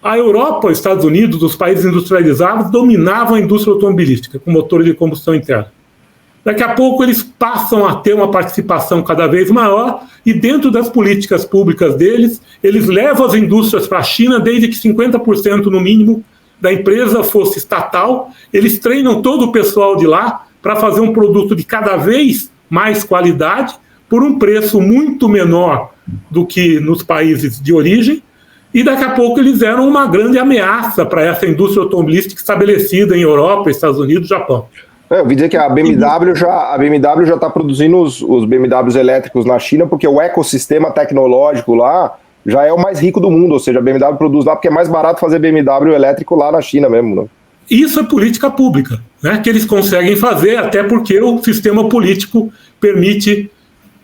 Speaker 1: A Europa, os Estados Unidos, os países industrializados, dominavam a indústria automobilística com motores de combustão interna. Daqui a pouco eles passam a ter uma participação cada vez maior e dentro das políticas públicas deles, eles levam as indústrias para a China desde que 50% no mínimo da empresa fosse estatal. Eles treinam todo o pessoal de lá para fazer um produto de cada vez mais qualidade por um preço muito menor do que nos países de origem. E daqui a pouco eles eram uma grande ameaça para essa indústria automobilística estabelecida em Europa, Estados Unidos, Japão.
Speaker 2: Eu ouvi dizer que a BMW já está produzindo os BMWs elétricos na China, porque o ecossistema tecnológico lá já é o mais rico do mundo, ou seja, a BMW produz lá porque é mais barato fazer BMW elétrico lá na China mesmo, né?
Speaker 1: Isso é política pública, né, que eles conseguem fazer, até porque o sistema político permite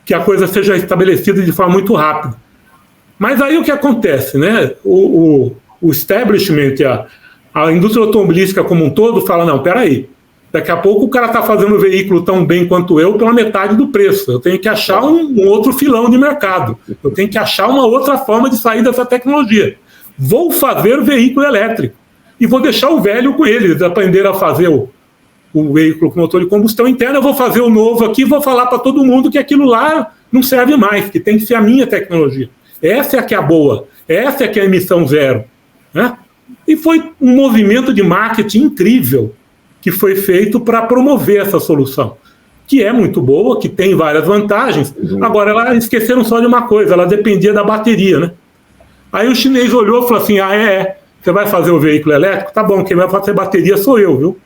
Speaker 1: que a coisa seja estabelecida de forma muito rápida. Mas aí o que acontece, né? O establishment, a indústria automobilística como um todo fala, não, peraí, daqui a pouco o cara está fazendo o veículo tão bem quanto eu pela metade do preço. Eu tenho que achar um outro filão de mercado. Eu tenho que achar uma outra forma de sair dessa tecnologia. Vou fazer veículo elétrico. E vou deixar o velho com eles, aprender a fazer o veículo com motor de combustão interna. Eu vou fazer o novo aqui, vou falar para todo mundo que aquilo lá não serve mais, que tem que ser a minha tecnologia. Essa é a que é a boa, essa é a que é a emissão zero, né? E foi um movimento de marketing incrível que foi feito para promover essa solução, que é muito boa, que tem várias vantagens. Agora, elas esqueceram só de uma coisa, ela dependia da bateria, né? Aí o chinês olhou e falou assim, você vai fazer o veículo elétrico? Tá bom, quem vai fazer bateria sou eu, viu?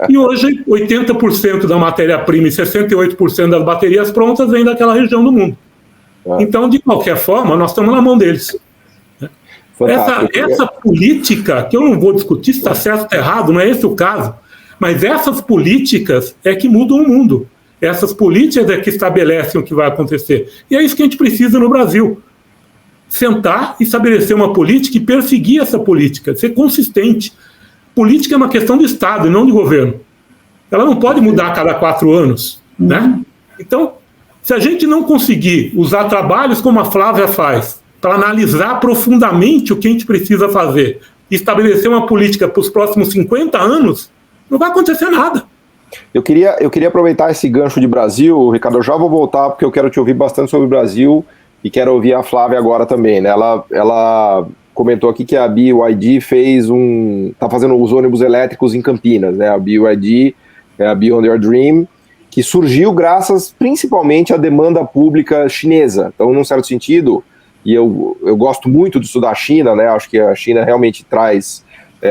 Speaker 1: E hoje, 80% da matéria-prima e 68% das baterias prontas vêm daquela região do mundo. Então, de qualquer forma, nós estamos na mão deles. Essa política, que eu não vou discutir se está certo ou está errado, não é esse o caso, mas essas políticas é que mudam o mundo. Essas políticas é que estabelecem o que vai acontecer. E é isso que a gente precisa no Brasil. Sentar e estabelecer uma política e perseguir essa política, ser consistente. Política é uma questão de Estado e não de governo. Ela não pode mudar a cada 4 anos, né? Então, se a gente não conseguir usar trabalhos como a Flávia faz, para analisar profundamente o que a gente precisa fazer e estabelecer uma política para os próximos 50 anos, não vai acontecer nada.
Speaker 2: Eu queria aproveitar esse gancho de Brasil, Ricardo, eu já vou voltar porque eu quero te ouvir bastante sobre o Brasil e quero ouvir a Flávia agora também, né? Ela comentou aqui que a BYD está fazendo os ônibus elétricos em Campinas, né? A BYD é a Beyond Your Dream, que surgiu graças principalmente à demanda pública chinesa. Então, num certo sentido, e eu gosto muito de estudar a China, né? Acho que a China realmente traz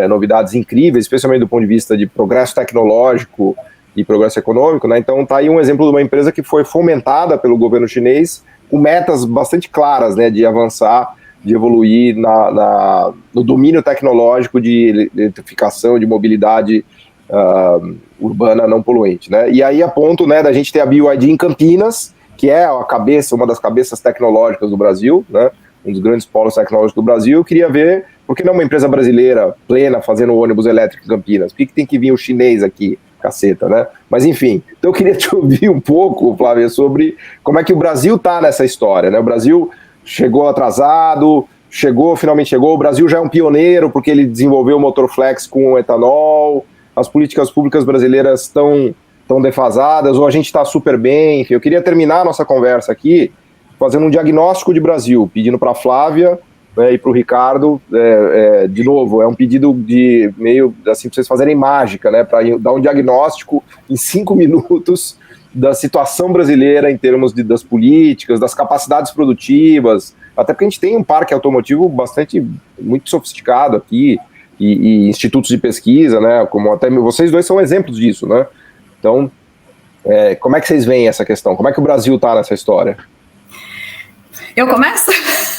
Speaker 2: novidades incríveis, especialmente do ponto de vista de progresso tecnológico e progresso econômico, né? Então tá aí um exemplo de uma empresa que foi fomentada pelo governo chinês com metas bastante claras, né? De avançar, de evoluir no domínio tecnológico de eletrificação, de mobilidade urbana não poluente, né? E aí a ponto, né, da gente ter a BYD em Campinas, que é uma das cabeças tecnológicas do Brasil, né? Um dos grandes polos tecnológicos do Brasil. Eu queria ver, por que não uma empresa brasileira plena fazendo ônibus elétrico em Campinas? Por que tem que vir o chinês aqui, caceta, né? Mas enfim, então eu queria te ouvir um pouco, Flávia, sobre como é que o Brasil tá nessa história, né? O Brasil chegou atrasado, finalmente chegou, o Brasil já é um pioneiro porque ele desenvolveu o motor flex com etanol, as políticas públicas brasileiras estão defasadas, ou a gente está super bem, enfim. Eu queria terminar a nossa conversa aqui fazendo um diagnóstico de Brasil, pedindo para a Flávia, né, e para o Ricardo, de novo, é um pedido de meio assim, para vocês fazerem mágica, né, para dar um diagnóstico em 5 minutos da situação brasileira em termos das políticas, das capacidades produtivas, até porque a gente tem um parque automotivo muito sofisticado aqui, e institutos de pesquisa, né, como até vocês dois são exemplos disso, né? Então, como é que vocês veem essa questão? Como é que o Brasil está nessa história?
Speaker 3: Eu começo?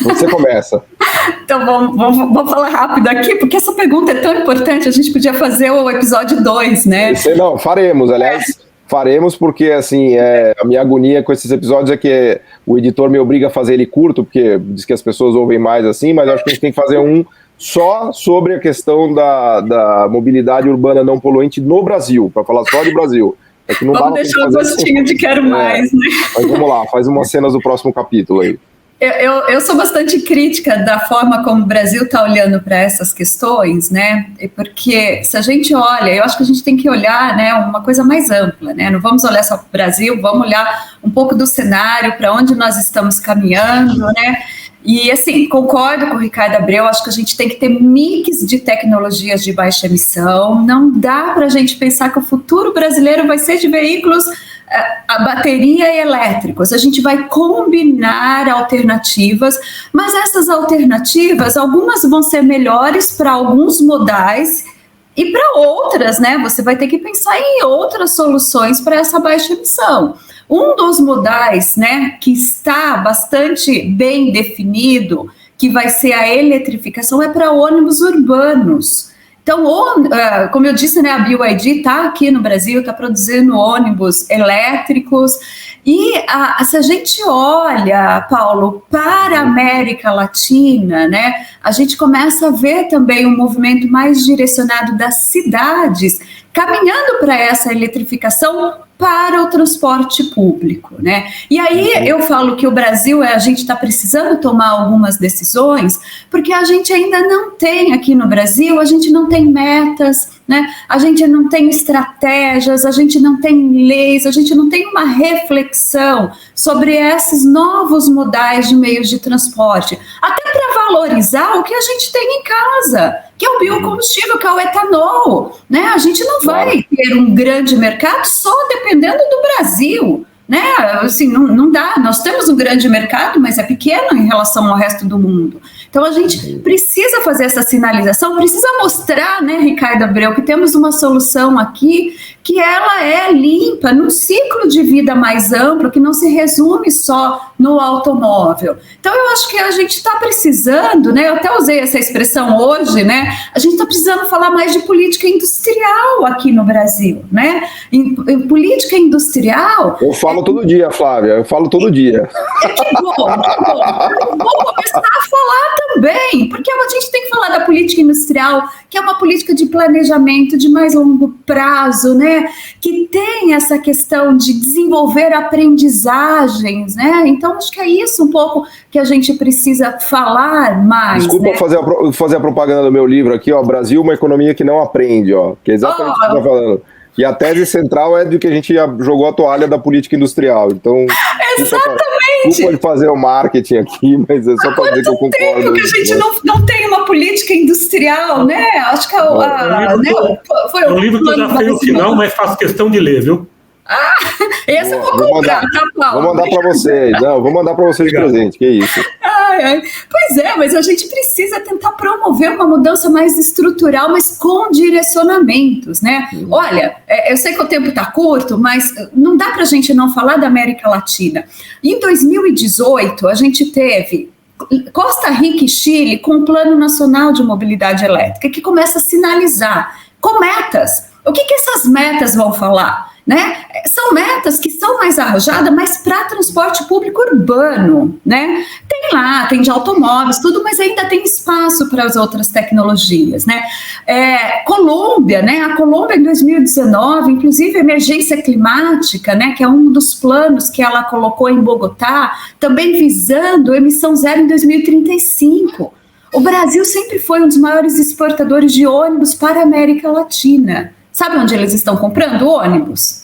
Speaker 2: Você começa.
Speaker 3: Então, vamos falar rápido aqui, porque essa pergunta é tão importante, a gente podia fazer o episódio 2, né?
Speaker 2: Não, faremos, aliás, faremos porque, assim, a minha agonia com esses episódios é que o editor me obriga a fazer ele curto, porque diz que as pessoas ouvem mais assim, mas eu acho que a gente tem que fazer um só sobre a questão da mobilidade urbana não poluente no Brasil, para falar só de Brasil. É que não
Speaker 3: vamos deixar o gostinho de quero mais, né?
Speaker 2: Mas vamos lá, faz umas cenas do próximo capítulo aí.
Speaker 3: Eu sou bastante crítica da forma como o Brasil está olhando para essas questões, né? Porque se a gente olha, eu acho que a gente tem que olhar, né, uma coisa mais ampla, né? Não vamos olhar só para o Brasil, vamos olhar um pouco do cenário, para onde nós estamos caminhando, né? E, assim, concordo com o Ricardo Abreu, acho que a gente tem que ter mix de tecnologias de baixa emissão, não dá para a gente pensar que o futuro brasileiro vai ser de veículos a bateria e elétricos, a gente vai combinar alternativas, mas essas alternativas, algumas vão ser melhores para alguns modais e para outras, né, você vai ter que pensar em outras soluções para essa baixa emissão. Um dos modais, né, que está bastante bem definido, que vai ser a eletrificação, é para ônibus urbanos. Então, como eu disse, né, a BYD está aqui no Brasil, está produzindo ônibus elétricos, e se a gente olha, Paulo, para a América Latina, né, a gente começa a ver também um movimento mais direcionado das cidades, caminhando para essa eletrificação para o transporte público, né? E aí eu falo que o Brasil, a gente está precisando tomar algumas decisões, porque a gente ainda não tem aqui no Brasil, a gente não tem metas, né? A gente não tem estratégias, a gente não tem leis, a gente não tem uma reflexão sobre esses novos modais de meios de transporte, até para valorizar o que a gente tem em casa, que é o biocombustível, que é o etanol, né? A gente não vai ter um grande mercado só dependendo do Brasil, né? Assim, não dá, nós temos um grande mercado, mas é pequeno em relação ao resto do mundo. Então a gente precisa fazer essa sinalização, precisa mostrar, né, Ricardo Abreu, que temos uma solução aqui que ela é limpa, num ciclo de vida mais amplo, que não se resume só no automóvel. Então eu acho que a gente está precisando, né, eu até usei essa expressão hoje, né, a gente está precisando falar mais de política industrial aqui no Brasil, né, em política industrial...
Speaker 2: Eu falo todo dia, Flávia, eu falo todo dia.
Speaker 3: Que bom. Vou começar a falar também, porque a gente tem que falar da política industrial, que é uma política de planejamento de mais longo prazo, né? Que tem essa questão de desenvolver aprendizagens, né? Então, acho que é isso um pouco que a gente precisa falar mais.
Speaker 2: Desculpa,
Speaker 3: né?
Speaker 2: fazer a propaganda do meu livro aqui, ó, Brasil, uma economia que não aprende, ó, que é exatamente o que você está falando. E a tese central é de que a gente jogou a toalha da política industrial. Então, desculpa de fazer o marketing aqui, mas é só para dizer que eu concordo.
Speaker 3: Tempo que a gente não tem uma política industrial, né? Acho que
Speaker 1: foi um livro que eu já sei o final, mas faço questão de ler, viu?
Speaker 3: Esse eu vou comprar, tá, Paulo?
Speaker 2: Vou mandar para vocês. Não, vou mandar para vocês de presente, que isso.
Speaker 3: Pois é, mas a gente precisa tentar promover uma mudança mais estrutural, mas com direcionamentos, né? Olha, eu sei que o tempo está curto, mas não dá para a gente não falar da América Latina. Em 2018, a gente teve Costa Rica e Chile com um Plano Nacional de Mobilidade Elétrica, que começa a sinalizar com metas. O que essas metas vão falar? Né? São metas que são mais arrojadas, mas para transporte público urbano, né? Tem de automóveis, tudo, mas ainda tem espaço para as outras tecnologias, né? Colômbia, né? A Colômbia em 2019, inclusive emergência climática, né? Que é um dos planos que ela colocou em Bogotá, também visando emissão zero em 2035. O Brasil sempre foi um dos maiores exportadores de ônibus para a América Latina. Sabe onde eles estão comprando ônibus?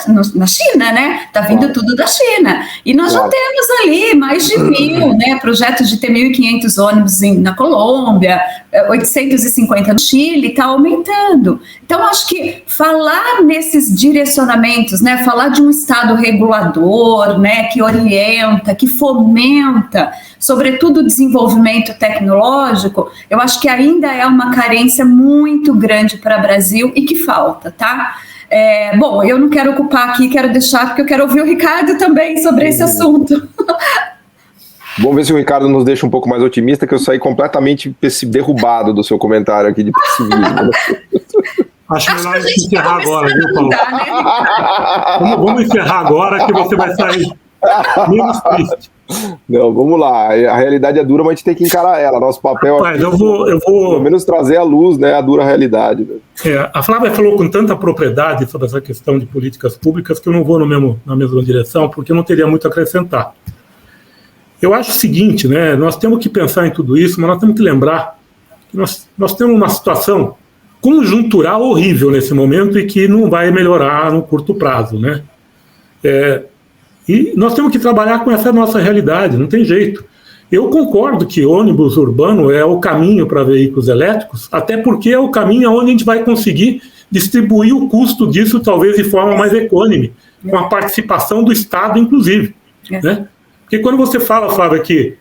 Speaker 3: Na China, né? Está vindo tudo da China. E nós já temos ali mais de 1.000, né? Projetos de ter 1.500 ônibus na Colômbia, 850 no Chile, está aumentando. Então, acho que falar nesses direcionamentos, né? Falar de um Estado regulador, né? Que orienta, que fomenta, sobretudo o desenvolvimento tecnológico, eu acho que ainda é uma carência muito grande para o Brasil e que falta, tá? Bom, eu não quero ocupar aqui, quero deixar, porque eu quero ouvir o Ricardo também sobre esse assunto.
Speaker 2: Vamos ver se o Ricardo nos deixa um pouco mais otimista, que eu saí completamente derrubado do seu comentário aqui de pessimismo.
Speaker 1: Acho melhor a gente encerrar agora, viu, Paulo? Né? Vamos encerrar agora, que você vai sair menos triste.
Speaker 2: Não, vamos lá. A realidade é dura, mas a gente tem que encarar ela. Nosso papel
Speaker 1: é eu vou
Speaker 2: pelo menos trazer à luz, né, a dura realidade.
Speaker 1: A Flávia falou com tanta propriedade sobre essa questão de políticas públicas que eu não vou na mesma direção, porque eu não teria muito a acrescentar. Eu acho o seguinte, né, nós temos que pensar em tudo isso, mas nós temos que lembrar que nós temos uma situação conjuntural horrível nesse momento e que não vai melhorar no curto prazo, né? E nós temos que trabalhar com essa nossa realidade, não tem jeito. Eu concordo que ônibus urbano é o caminho para veículos elétricos, até porque é o caminho onde a gente vai conseguir distribuir o custo disso, talvez de forma mais econômica, com a participação do Estado, inclusive. Né? Porque quando você fala, Flávia, que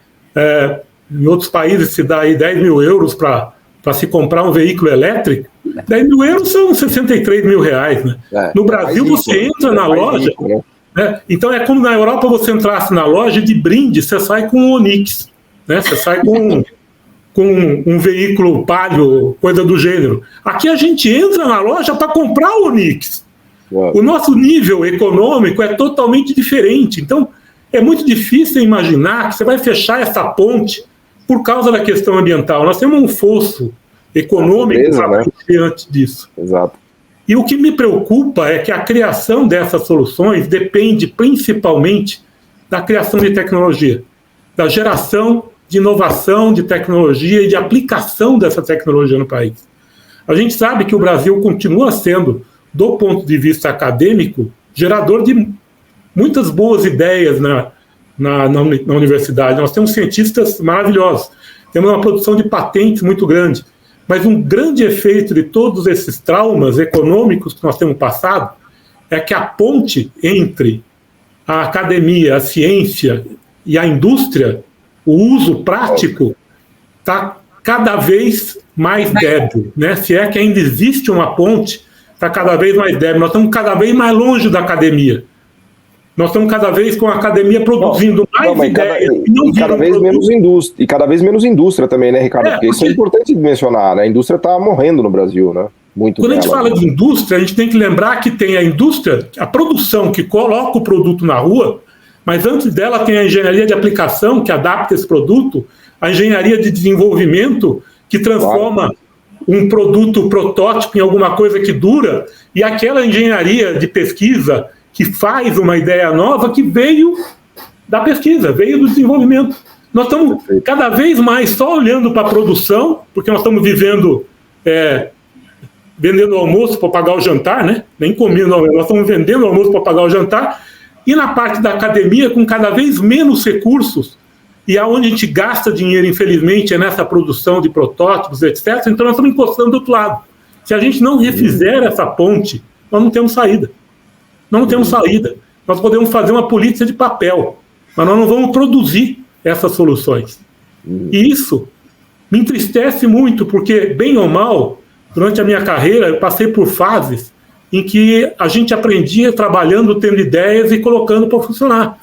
Speaker 1: em outros países se dá aí 10 mil euros para para se comprar um veículo elétrico, 10 mil euros são 63 mil reais. Né? No Brasil, você entra na loja... Né? Então é como na Europa você entrasse na loja de brinde, você sai com um Onix, né? Você sai com um veículo Palio, coisa do gênero. Aqui a gente entra na loja para comprar o Onix. O nosso nível econômico é totalmente diferente. Então é muito difícil imaginar que você vai fechar essa ponte por causa da questão ambiental. Nós temos um fosso econômico para preencher antes disso.
Speaker 2: Exato.
Speaker 1: E o que me preocupa é que a criação dessas soluções depende principalmente da criação de tecnologia, da geração de inovação de tecnologia e de aplicação dessa tecnologia no país. A gente sabe que o Brasil continua sendo, do ponto de vista acadêmico, gerador de muitas boas ideias na universidade. Nós temos cientistas maravilhosos, temos uma produção de patentes muito grande. Mas um grande efeito de todos esses traumas econômicos que nós temos passado é que a ponte entre a academia, a ciência e a indústria, o uso prático, está cada vez mais débil. Né? Se é que ainda existe uma ponte, está cada vez mais débil. Nós estamos cada vez mais longe da academia. Nós estamos cada vez com a academia produzindo mais ideias.
Speaker 2: E cada vez menos indústria. E cada vez menos indústria também, né, Ricardo? Porque isso é importante de mencionar, né? A indústria está morrendo no Brasil, né?
Speaker 1: Quando a gente fala de indústria, a gente tem que lembrar que tem a indústria, a produção que coloca o produto na rua, mas antes dela tem a engenharia de aplicação que adapta esse produto, a engenharia de desenvolvimento que transforma um produto protótipo em alguma coisa que dura, e aquela engenharia de pesquisa que faz uma ideia nova que veio da pesquisa, veio do desenvolvimento. Nós estamos cada vez mais só olhando para a produção, porque nós estamos vivendo, vendendo almoço para pagar o jantar, né? Nem comendo, nós estamos vendendo almoço para pagar o jantar, e na parte da academia com cada vez menos recursos, e aonde a gente gasta dinheiro, infelizmente, é nessa produção de protótipos, etc. Então nós estamos encostando do outro lado. Se a gente não refizer essa ponte, nós não temos saída. Não temos saída. Nós podemos fazer uma política de papel, mas nós não vamos produzir essas soluções. E isso me entristece muito, porque, bem ou mal, durante a minha carreira, eu passei por fases em que a gente aprendia trabalhando, tendo ideias e colocando para funcionar.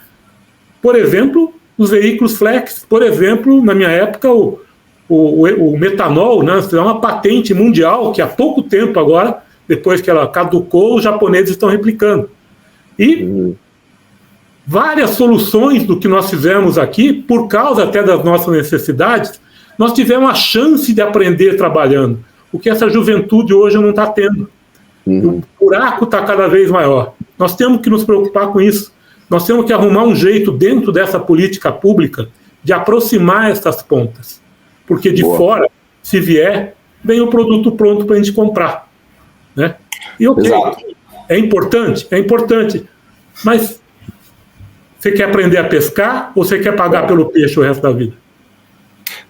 Speaker 1: Por exemplo, os veículos flex. Por exemplo, na minha época, o metanol, né, é uma patente mundial que há pouco tempo agora, depois que ela caducou, os japoneses estão replicando. E várias soluções do que nós fizemos aqui, por causa até das nossas necessidades, nós tivemos a chance de aprender trabalhando, o que essa juventude hoje não está tendo. O buraco está cada vez maior. Nós temos que nos preocupar com isso. Nós temos que arrumar um jeito dentro dessa política pública de aproximar essas pontas. Porque de fora, se vier, vem o produto pronto para a gente comprar. Né? E é importante, mas você quer aprender a pescar ou você quer pagar pelo peixe o resto da vida?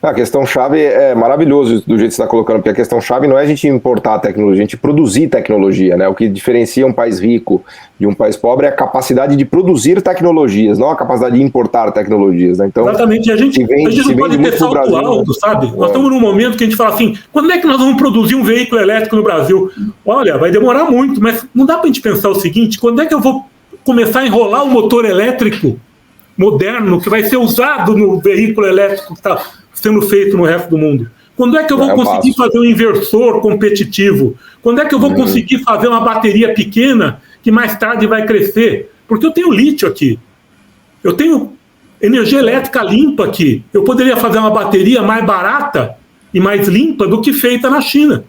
Speaker 2: A questão-chave é maravilhoso do jeito que você está colocando, porque a questão-chave não é a gente importar a tecnologia, a gente produzir tecnologia, né? O que diferencia um país rico de um país pobre é a capacidade de produzir tecnologias, não a capacidade de importar tecnologias, né? Então,
Speaker 1: exatamente, a gente não pode ter salto alto, sabe? Nós estamos num momento que a gente fala assim, quando é que nós vamos produzir um veículo elétrico no Brasil? Olha, vai demorar muito, mas não dá para a gente pensar o seguinte, quando é que eu vou começar a enrolar um motor elétrico moderno que vai ser usado no veículo elétrico que está sendo feito no resto do mundo? Quando é que eu vou conseguir fazer um inversor competitivo? Quando é que eu vou conseguir fazer uma bateria pequena que mais tarde vai crescer? Porque eu tenho lítio aqui. Eu tenho energia elétrica limpa aqui. Eu poderia fazer uma bateria mais barata e mais limpa do que feita na China.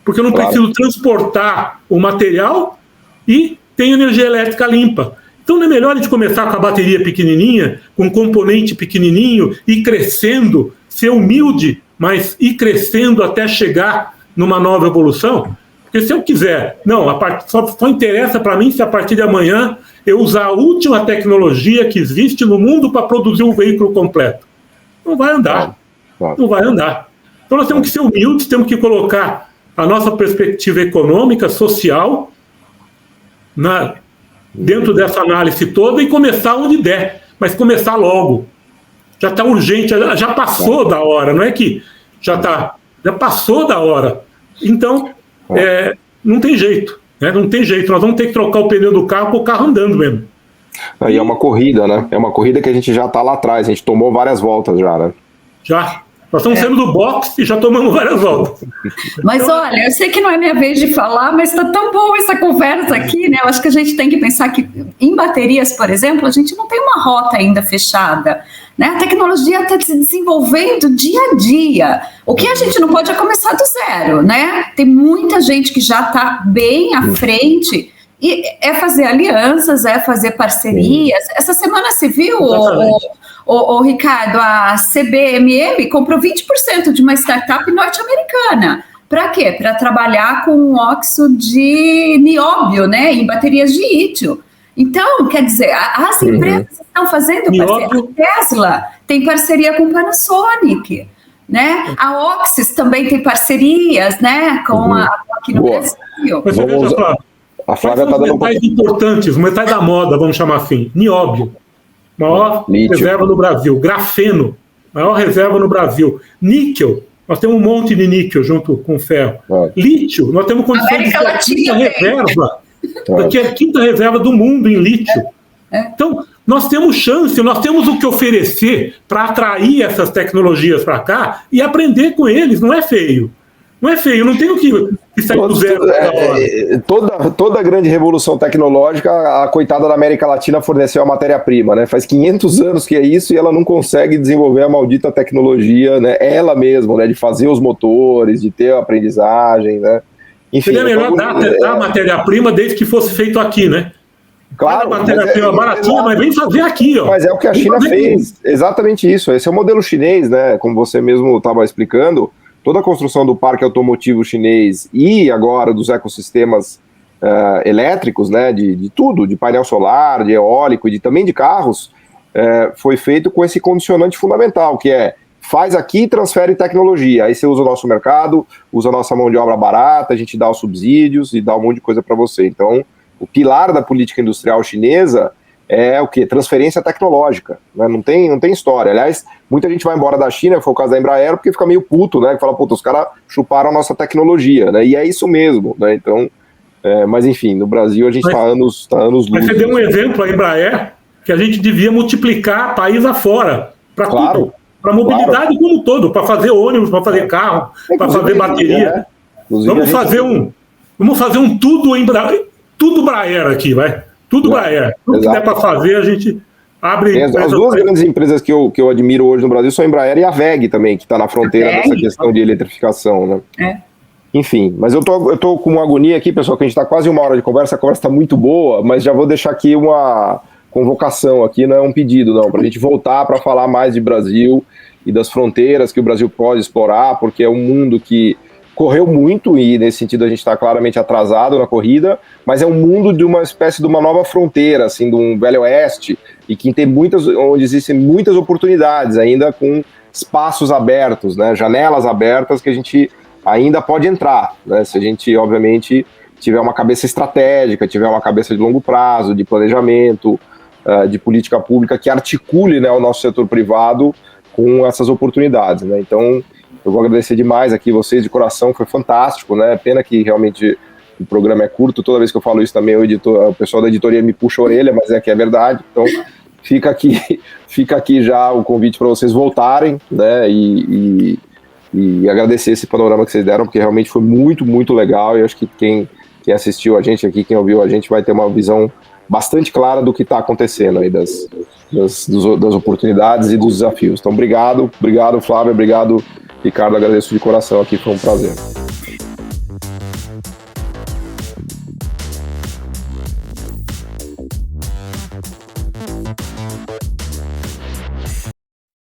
Speaker 1: Porque eu não preciso transportar o material e tenho energia elétrica limpa. Então não é melhor a gente começar com a bateria pequenininha, com um componente pequenininho, ir crescendo, ser humilde, mas ir crescendo até chegar numa nova evolução? Porque se eu quiser, só interessa para mim se a partir de amanhã eu usar a última tecnologia que existe no mundo para produzir um veículo completo. Não vai andar. Não vai andar. Então nós temos que ser humildes, temos que colocar a nossa perspectiva econômica, social, dentro dessa análise toda e começar onde der, mas começar logo. Já está urgente, já passou da hora, não é que já está Já passou da hora. Então, não tem jeito. Né? Não tem jeito. Nós vamos ter que trocar o pneu do carro com o carro andando mesmo.
Speaker 2: Aí é uma corrida, né? É uma corrida que a gente já está lá atrás. A gente tomou várias voltas já, né?
Speaker 1: Já. Nós estamos saindo do boxe e já tomamos várias voltas.
Speaker 3: Mas olha, eu sei que não é minha vez de falar, mas está tão boa essa conversa aqui, né? Eu acho que a gente tem que pensar que em baterias, por exemplo, a gente não tem uma rota ainda fechada, né? A tecnologia está se desenvolvendo dia a dia. O que a gente não pode é começar do zero, né? Tem muita gente que já está bem à frente e é fazer alianças, é fazer parcerias. Essa semana você viu o Ricardo, a CBMM comprou 20% de uma startup norte-americana. Para quê? Para trabalhar com óxido de nióbio, né, em baterias de lítio. Então, quer dizer, as empresas estão fazendo parceria. A Tesla tem parceria com Panasonic, né? A Oxys também tem parcerias, né, com aqui no Brasil.
Speaker 1: Você veja, Flávio, a Flávia está dando metais importantes, metais da moda, vamos chamar assim. Nióbio. Maior reserva no Brasil. Grafeno, maior reserva no Brasil. Níquel, nós temos um monte de níquel junto com ferro. Lítio, nós temos condições de ser a quinta reserva. Aqui é a quinta reserva do mundo em lítio. Então, nós temos chance, nós temos o que oferecer para atrair essas tecnologias para cá e aprender com eles. Não é feio. Não é feio, não tem o que sair do zero.
Speaker 2: Toda grande revolução tecnológica, a coitada da América Latina forneceu a matéria-prima, né? Faz 500 anos que é isso e ela não consegue desenvolver a maldita tecnologia, né? Ela mesma, né? De fazer os motores, de ter a aprendizagem, né? Enfim,
Speaker 1: seria melhor dar a matéria-prima desde que fosse feito aqui, né?
Speaker 2: Claro,
Speaker 1: a matéria-prima baratinha, mas vem fazer aqui, ó.
Speaker 2: Mas é o que a China fez, exatamente isso. Esse é o modelo chinês, né? Como você mesmo estava explicando. Toda a construção do parque automotivo chinês e agora dos ecossistemas elétricos, né, de tudo, de painel solar, de eólico e também de carros, foi feito com esse condicionante fundamental, que é faz aqui e transfere tecnologia. Aí você usa o nosso mercado, usa a nossa mão de obra barata, a gente dá os subsídios e dá um monte de coisa para você. Então, o pilar da política industrial chinesa é o quê? Transferência tecnológica, né? Não tem história. Aliás, muita gente vai embora da China, foi o caso da Embraer, porque fica meio puto, né? Que fala, puta, os caras chuparam a nossa tecnologia, né? E é isso mesmo, né? Então, mas enfim, no Brasil a gente está anos luz.
Speaker 1: Mas você deu um exemplo, a Embraer, que a gente devia multiplicar país afora, para tudo, para mobilidade como um todo, para fazer ônibus, para fazer carro, para fazer bateria. Vamos fazer um tudo Embraer, tudo Braer aqui, vai. Tudo Braer. Tudo que der para fazer, a gente abre...
Speaker 2: As duas grandes empresas que eu admiro hoje no Brasil são a Embraer e a WEG também, que está na fronteira dessa questão de eletrificação, né? Enfim, mas eu tô com uma agonia aqui, pessoal, que a gente está quase 1 hora de conversa, a conversa está muito boa, mas já vou deixar aqui uma convocação aqui, não é um pedido, não, para a gente voltar para falar mais de Brasil e das fronteiras que o Brasil pode explorar, porque é um mundo que correu muito e, nesse sentido, a gente está claramente atrasado na corrida, mas é um mundo de uma espécie de uma nova fronteira, assim, de um velho oeste, e que tem onde existem muitas oportunidades, ainda com espaços abertos, né, janelas abertas que a gente ainda pode entrar, né, se a gente, obviamente, tiver uma cabeça estratégica, tiver uma cabeça de longo prazo, de planejamento, de política pública que articule, né, o nosso setor privado com essas oportunidades, né, então... Eu vou agradecer demais aqui vocês de coração, foi fantástico, né? Pena que realmente o programa é curto, toda vez que eu falo isso também o pessoal da editoria me puxa a orelha, mas é que é verdade. Então fica aqui já o convite para vocês voltarem, né? E agradecer esse panorama que vocês deram, porque realmente foi muito, muito legal. E eu acho que quem assistiu a gente aqui, quem ouviu a gente, vai ter uma visão bastante clara do que está acontecendo aí, das oportunidades e dos desafios. Então, obrigado, Flávio, obrigado, Ricardo, agradeço de coração aqui, foi um prazer.